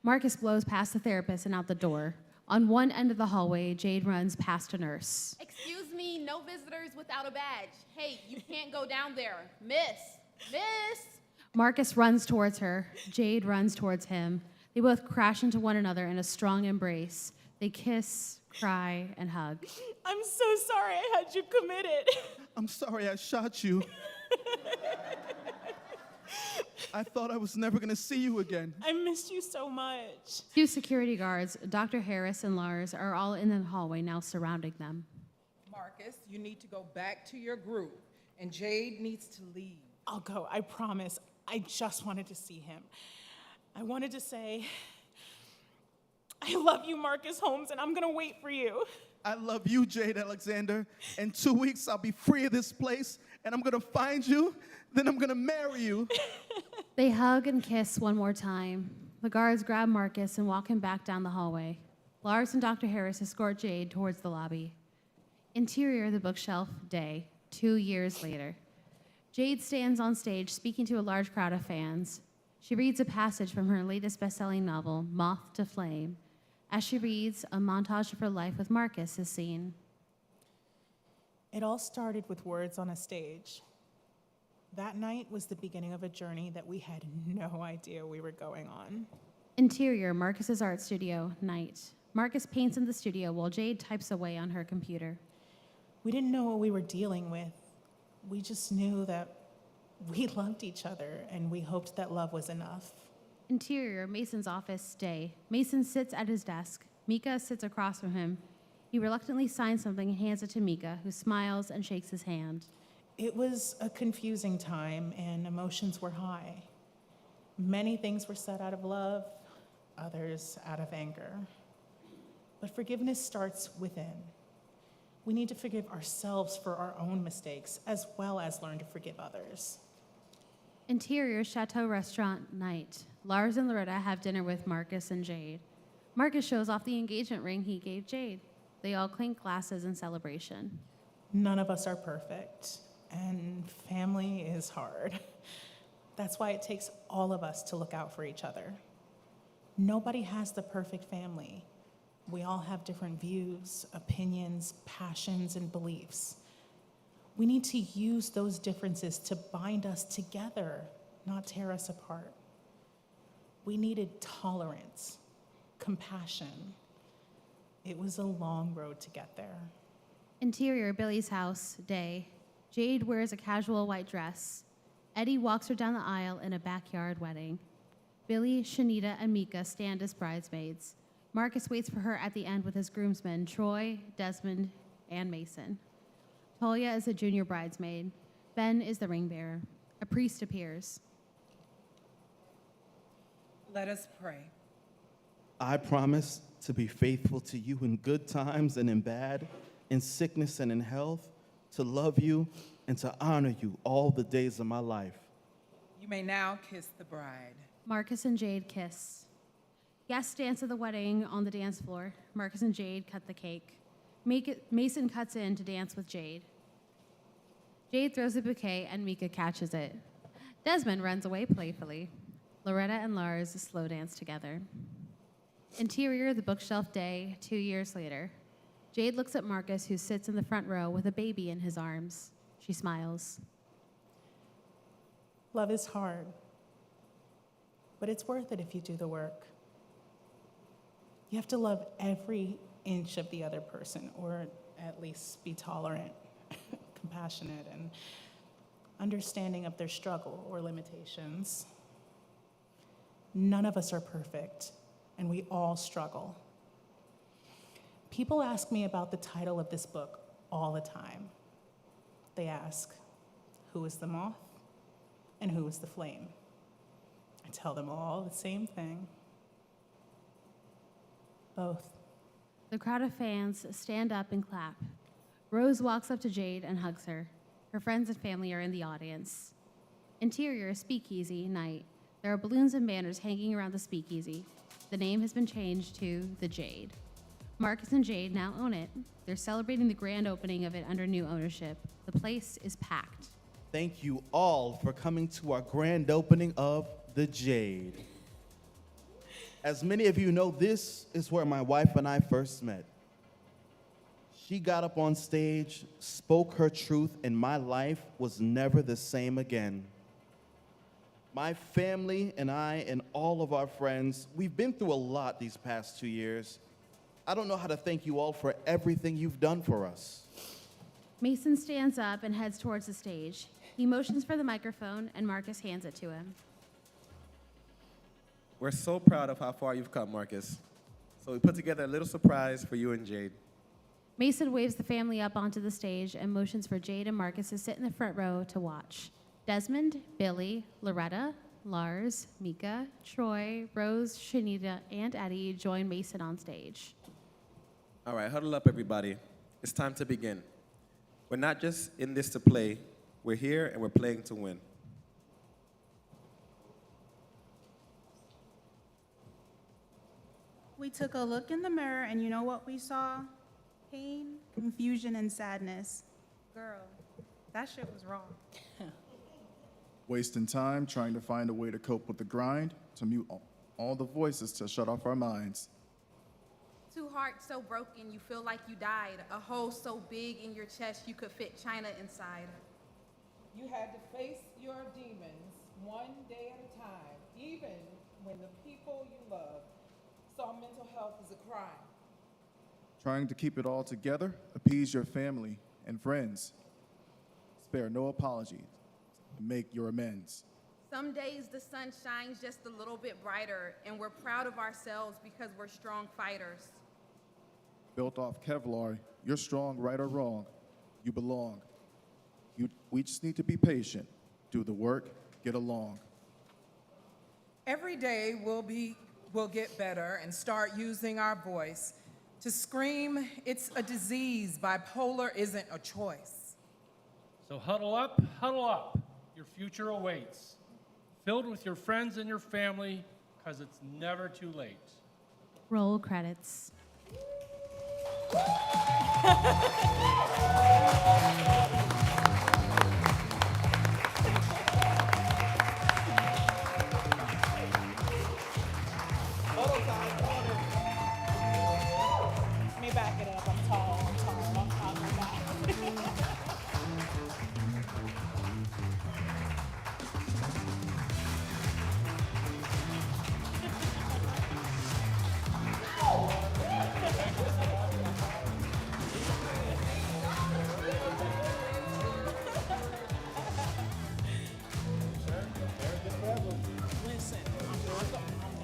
Marcus blows past the therapist and out the door. On one end of the hallway, Jade runs past a nurse. Excuse me, no visitors without a badge. Hey, you can't go down there. Miss. Marcus runs towards her. Jade runs towards him. They both crash into one another in a strong embrace. They kiss, cry, and hug. I'm so sorry I had you committed. I'm sorry I shot you. I thought I was never going to see you again. I missed you so much. 2 security guards, Dr. Harris and Lars, are all in the hallway now surrounding them. Marcus, you need to go back to your group, and Jade needs to leave. I'll go, I promise. I just wanted to see him. I wanted to say, I love you, Marcus Holmes, and I'm going to wait for you. I love you, Jade Alexander. In 2 weeks, I'll be free of this place, and I'm going to find you. Then I'm going to marry you. They hug and kiss one more time. The guards grab Marcus and walk him back down the hallway. Lars and Dr. Harris escort Jade towards the lobby. Interior the bookshelf, day, 2 years later. Jade stands on stage speaking to a large crowd of fans. She reads a passage from her latest best-selling novel, Moth to Flame. As she reads, a montage of her life with Marcus is seen. It all started with words on a stage. That night was the beginning of a journey that we had no idea we were going on. Interior, Marcus's art studio, night. Marcus paints in the studio while Jade types away on her computer. We didn't know what we were dealing with. We just knew that we loved each other, and we hoped that love was enough. Interior, Mason's office, day. Mason sits at his desk. Mika sits across from him. He reluctantly signs something and hands it to Mika, who smiles and shakes his hand. It was a confusing time, and emotions were high. Many things were said out of love, others out of anger. But forgiveness starts within. We need to forgive ourselves for our own mistakes, as well as learn to forgive others. Interior, Chateau Restaurant, night. Lars and Loretta have dinner with Marcus and Jade. Marcus shows off the engagement ring he gave Jade. They all clink glasses in celebration. None of us are perfect, and family is hard. That's why it takes all of us to look out for each other. Nobody has the perfect family. We all have different views, opinions, passions, and beliefs. We need to use those differences to bind us together, not tear us apart. We needed tolerance, compassion. It was a long road to get there. Interior, Billy's house, day. Jade wears a casual white dress. Eddie walks her down the aisle in a backyard wedding. Billy, Shanita, and Mika stand as bridesmaids. Marcus waits for her at the end with his groomsmen, Troy, Desmond, and Mason. Talia is a junior bridesmaid. Ben is the ring bearer. A priest appears. Let us pray. I promise to be faithful to you in good times and in bad, in sickness and in health, to love you and to honor you all the days of my life. You may now kiss the bride. Marcus and Jade kiss. Guests dance at the wedding on the dance floor. Marcus and Jade cut the cake. Mason cuts in to dance with Jade. Jade throws a bouquet and Mika catches it. Desmond runs away playfully. Loretta and Lars slow dance together. Interior, the bookshelf day, 2 years later. Jade looks at Marcus, who sits in the front row with a baby in his arms. She smiles. Love is hard, but it's worth it if you do the work. You have to love every inch of the other person, or at least be tolerant, compassionate, and understanding of their struggle or limitations. None of us are perfect, and we all struggle. People ask me about the title of this book all the time. They ask, who is the moth and who is the flame? I tell them all the same thing. Both. The crowd of fans stand up and clap. Rose walks up to Jade and hugs her. Her friends and family are in the audience. Interior, speakeasy, night. There are balloons and banners hanging around the speakeasy. The name has been changed to The Jade. Marcus and Jade now own it. They're celebrating the grand opening of it under new ownership. The place is packed. Thank you all for coming to our grand opening of The Jade. As many of you know, this is where my wife and I first met. She got up on stage, spoke her truth, and my life was never the same again. My family and I and all of our friends, we've been through a lot these past 2 years. I don't know how to thank you all for everything you've done for us. Mason stands up and heads towards the stage. He motions for the microphone, and Marcus hands it to him. We're so proud of how far you've come, Marcus. So we put together a little surprise for you and Jade. Mason waves the family up onto the stage and motions for Jade and Marcus to sit in the front row to watch. Desmond, Billy, Loretta, Lars, Mika, Troy, Rose, Shanita, and Eddie join Mason on stage. All right, huddle up, everybody. It's time to begin. We're not just in this to play. We're here and we're playing to win. We took a look in the mirror, and you know what we saw? Pain, confusion, and sadness. Girl, that shit was wrong. Wasting time trying to find a way to cope with the grind, to mute all the voices to shut off our minds. Two hearts so broken you feel like you died. A hole so big in your chest you could fit China inside. You had to face your demons one day at a time, even when the people you love saw mental health as a crime. Trying to keep it all together, appease your family and friends. Spare no apologies. Make your amends. Some days the sun shines just a little bit brighter, and we're proud of ourselves because we're strong fighters. Built off Kevlar, you're strong, right or wrong. You belong. We just need to be patient, do the work, get along. Every day we'll get better and start using our voice. To scream, it's a disease. Bipolar isn't a choice. So huddle up, huddle up. Your future awaits. Filled with your friends and your family, because it's never too late. Roll credits. Let me back it up. I'm tall. I'll go back.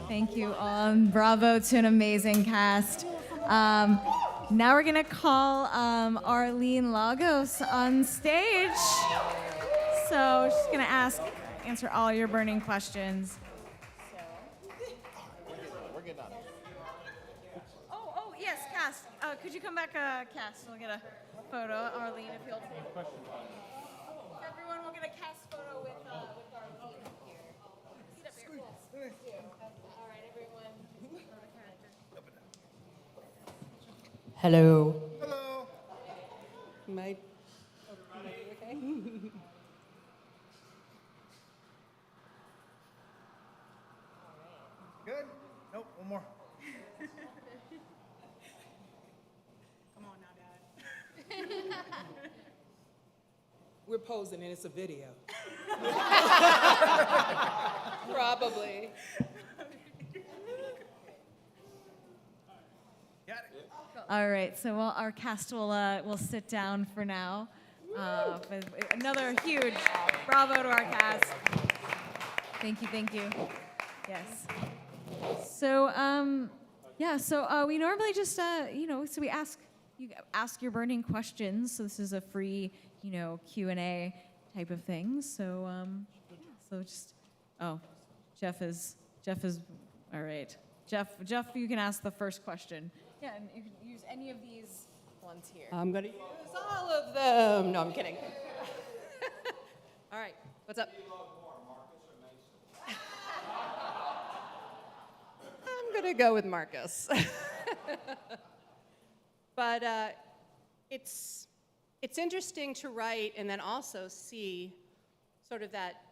Thank you. Bravo to an amazing cast. Now we're gonna call Arlene Lagos on stage. So she's gonna answer all your burning questions. Oh, yes, cast. Could you come back, cast? We'll get a photo. Arlene, if you'll. Everyone, we'll get a cast photo with Arlene here. Seat up here. All right, everyone. Hello. Hello. Am I okay? Good? Nope, one more. Come on now, Dad. We're posing and it's a video. Probably. Got it. All right, so our cast will sit down for now. Another huge bravo to our cast. Thank you. Yes. So we normally just so we ask your burning questions. So this is a free Q&A type of thing. So Jeff is all right. Jeff, you can ask the first question. Yeah, and you can use any of these ones here. I'm going to use all of them. No, I'm kidding. All right, what's up? I'm going to go with Marcus. But it's interesting to write and then also see sort of that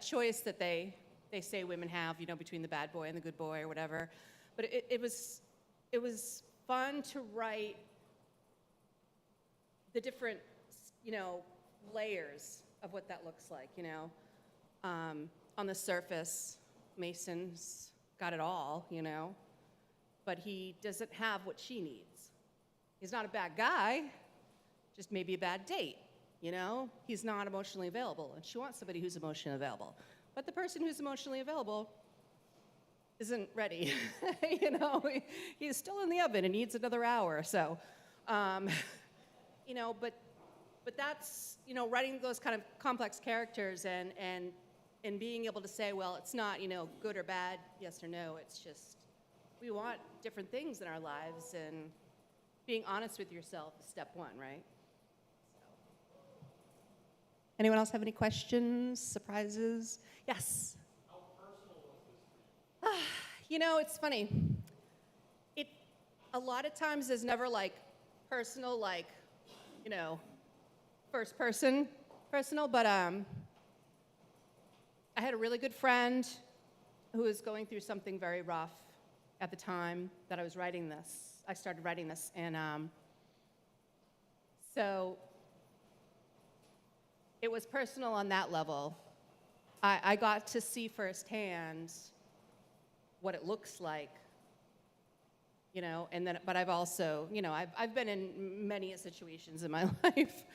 choice that they say women have, between the bad boy and the good boy or whatever. But it was fun to write the different, layers of what that looks like, On the surface, Mason's got it all, but he doesn't have what she needs. He's not a bad guy, just maybe a bad date, He's not emotionally available, and she wants somebody who's emotionally available. But the person who's emotionally available isn't ready. He's still in the oven and needs another hour or so. But that's, writing those kind of complex characters and being able to say, well, it's not, good or bad, yes or no. It's just, we want different things in our lives, and being honest with yourself is step one, right? Anyone else have any questions, surprises? Yes? It's funny. A lot of times is never personal, first person personal, but I had a really good friend who was going through something very rough at the time that I was writing this. I started writing this, and so it was personal on that level. I got to see firsthand what it looks like, but I've also, I've been in many situations in my life.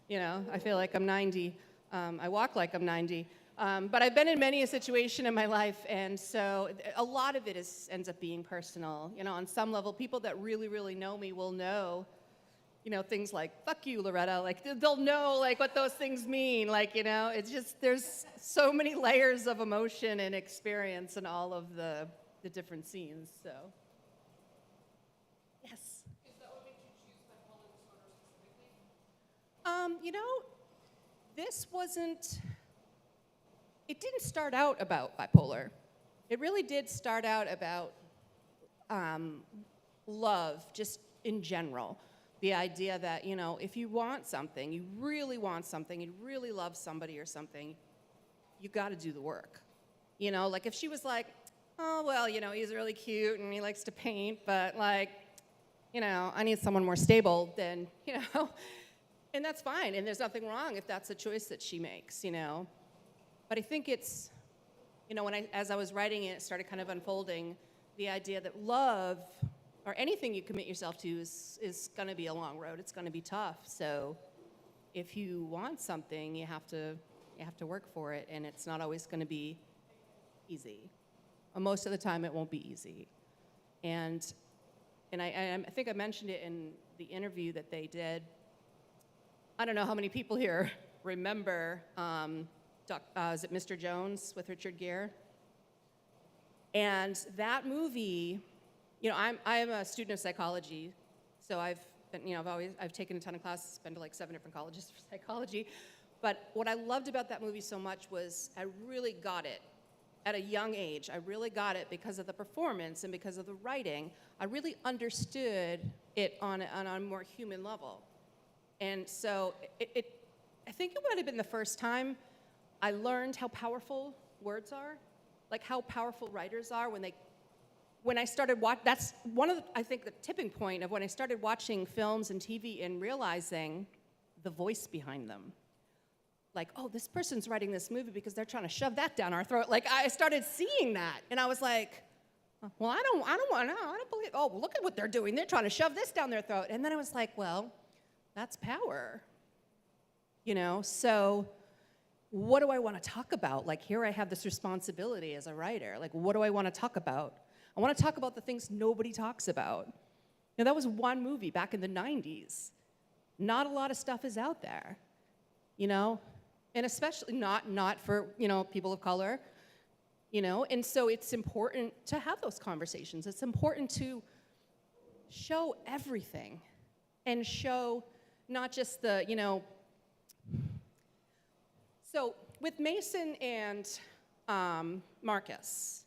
I feel like I'm 90. I walk like I'm 90. But I've been in many a situation in my life, and so a lot of it ends up being personal. On some level, people that really, really know me will know, things like, fuck you, Loretta. They'll know, what those things mean. It's just, there's so many layers of emotion and experience in all of the different scenes, so. Yes? Is that what made you choose bipolar disorder specifically? This wasn't, it didn't start out about bipolar. It really did start out about love, just in general. The idea that, you know, if you want something, you really want something, you really love somebody or something, you got to do the work. You know, like if she was like, oh, well, you know, he's really cute and he likes to paint, but like, you know, I need someone more stable, then, you know, and that's fine. And there's nothing wrong if that's a choice that she makes, you know. But I think it's, you know, as I was writing it, it started kind of unfolding the idea that love or anything you commit yourself to is going to be a long road. It's going to be tough. So if you want something, you have to work for it, and it's not always going to be easy. Most of the time, it won't be easy. And I think I mentioned it in the interview that they did. I don't know how many people here remember, is it Mr. Jones with Richard Gere? And that movie, you know, I'm a student of psychology, so I've taken a ton of classes, been to like 7 different colleges for psychology. But what I loved about that movie so much was I really got it at a young age. I really got it because of the performance and because of the writing. I really understood it on a more human level. And so I think it might have been the first time I learned how powerful words are, like how powerful writers are when I started watching. That's one of I think the tipping point of when I started watching films and TV and realizing the voice behind them. Like, oh, this person's writing this movie because they're trying to shove that down our throat. Like, I started seeing that, and I was like, well, I don't believe, oh, well, look at what they're doing. They're trying to shove this down their throat. And then I was like, well, that's power, you know? So what do I want to talk about? Like, here I have this responsibility as a writer. Like, what do I want to talk about? I want to talk about the things nobody talks about. You know, that was one movie back in the 90s. Not a lot of stuff is out there, you know? And especially not for, you know, people of color, you know? And so it's important to have those conversations. It's important to show everything and show not just the, you know. So with Mason and Marcus,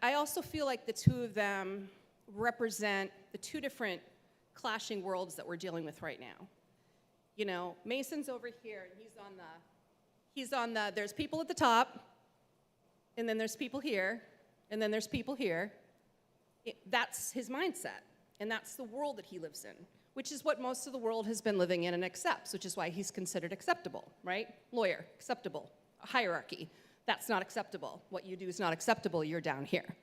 I also feel like the two of them represent the two different clashing worlds that we're dealing with right now. You know, Mason's over here, and he's on the, there's people at the top, and then there's people here, and then there's people here. That's his mindset, and that's the world that he lives in, which is what most of the world has been living in and accepts, which is why he's considered acceptable, right? Lawyer, acceptable. A hierarchy, that's not acceptable. What you do is not acceptable, you're down here.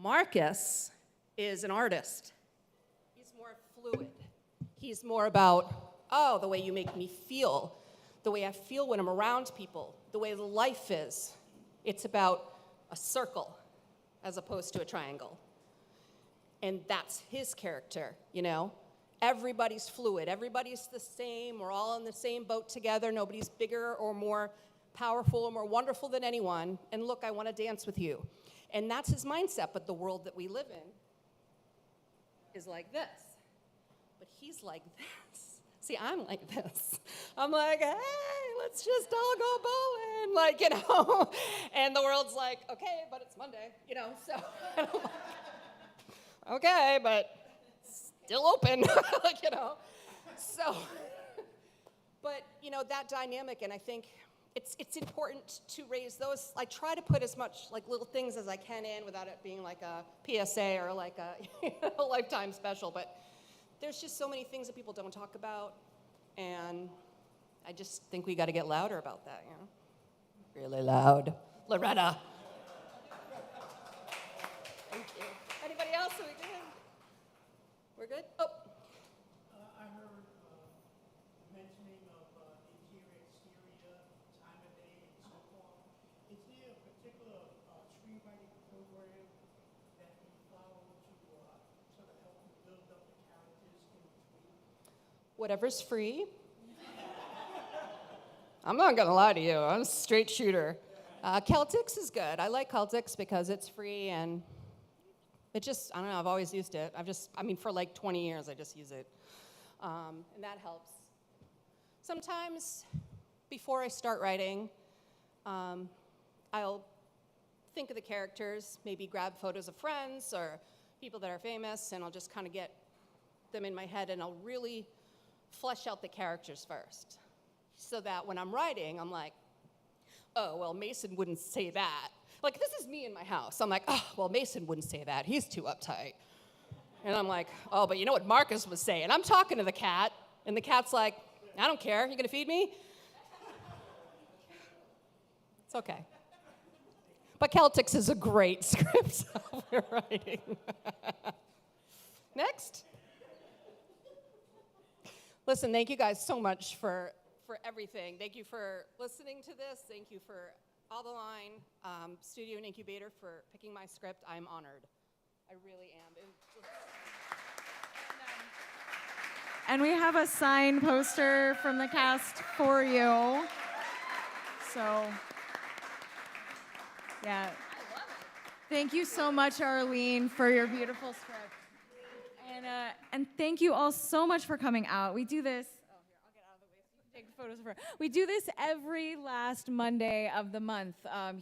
Marcus is an artist. He's more fluid. He's more about, oh, the way you make me feel, the way I feel when I'm around people, the way life is. It's about a circle as opposed to a triangle. And that's his character, you know? Everybody's fluid. Everybody's the same. We're all in the same boat together. Nobody's bigger or more powerful or more wonderful than anyone. And look, I want to dance with you. And that's his mindset. But the world that we live in is like this. But he's like this. See, I'm like this. I'm like, hey, let's just all go bowling, like, you know. And the world's like, okay, but it's Monday, you know. So, and I'm like, okay, but still open, like, you know. So, but, you know, that dynamic, and I think it's important to raise those. I try to put as much, like, little things as I can in without it being like a PSA or like a Lifetime special, but there's just so many things that people don't talk about, and I just think we got to get louder about that, you know? Really loud. Loretta. Thank you. Anybody else? Are we good? We're good? Oh. I heard mentioning of interior, exterior, time of day, and so forth. Is there a particular screenwriting program that you follow to sort of help you build up the characters in between? Whatever's free. I'm not going to lie to you. I'm a straight shooter. Celtics is good. I like Celtics because it's free and it just, I don't know, I've always used it. For like 20 years, I just use it. And that helps. Sometimes before I start writing, I'll think of the characters, maybe grab photos of friends or people that are famous, and I'll just kind of get them in my head, and I'll really flesh out the characters first. So that when I'm writing, I'm like, oh, well, Mason wouldn't say that. Like, this is me in my house. I'm like, oh, well, Mason wouldn't say that. He's too uptight. And I'm like, oh, but you know what Marcus would say? And I'm talking to the cat, and the cat's like, I don't care. You gonna feed me? It's okay. But Celtics is a great script we're writing. Next. Listen, thank you guys so much for everything. Thank you for listening to this. Thank you for all the line, Studio and Incubator for picking my script. I'm honored. I really am. And we have a signed poster from the cast for you. So, yeah. Thank you so much, Arlene, for your beautiful script. And thank you all so much for coming out. We do this. Oh, here, I'll get out of the way so you can take photos of her. We do this every last Monday of the month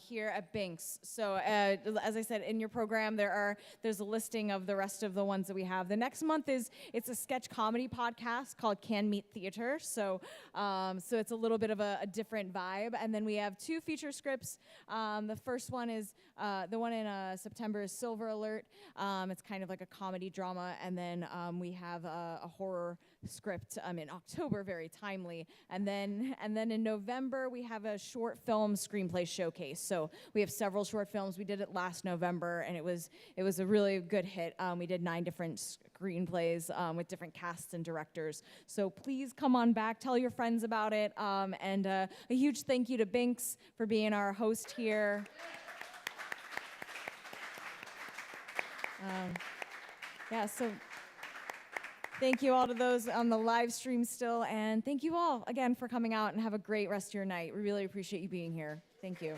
here at Binks. So as I said, in your program, there's a listing of the rest of the ones that we have. The next month it's a sketch comedy podcast called Can Meet Theater. So it's a little bit of a different vibe. And then we have 2 feature scripts. The first one is the one in September is Silver Alert. It's kind of like a comedy drama, and then we have a horror script in October, very timely, and then in November we have a short film screenplay showcase. So we have several short films. We did it last November, and it was a really good hit. We did 9 different screenplays with different casts and directors. So please come on back, tell your friends about it, and a huge thank you to Binks for being our host here. So thank you all to those on the live stream still, and thank you all again for coming out, and have a great rest of your night. We really appreciate you being here. Thank you.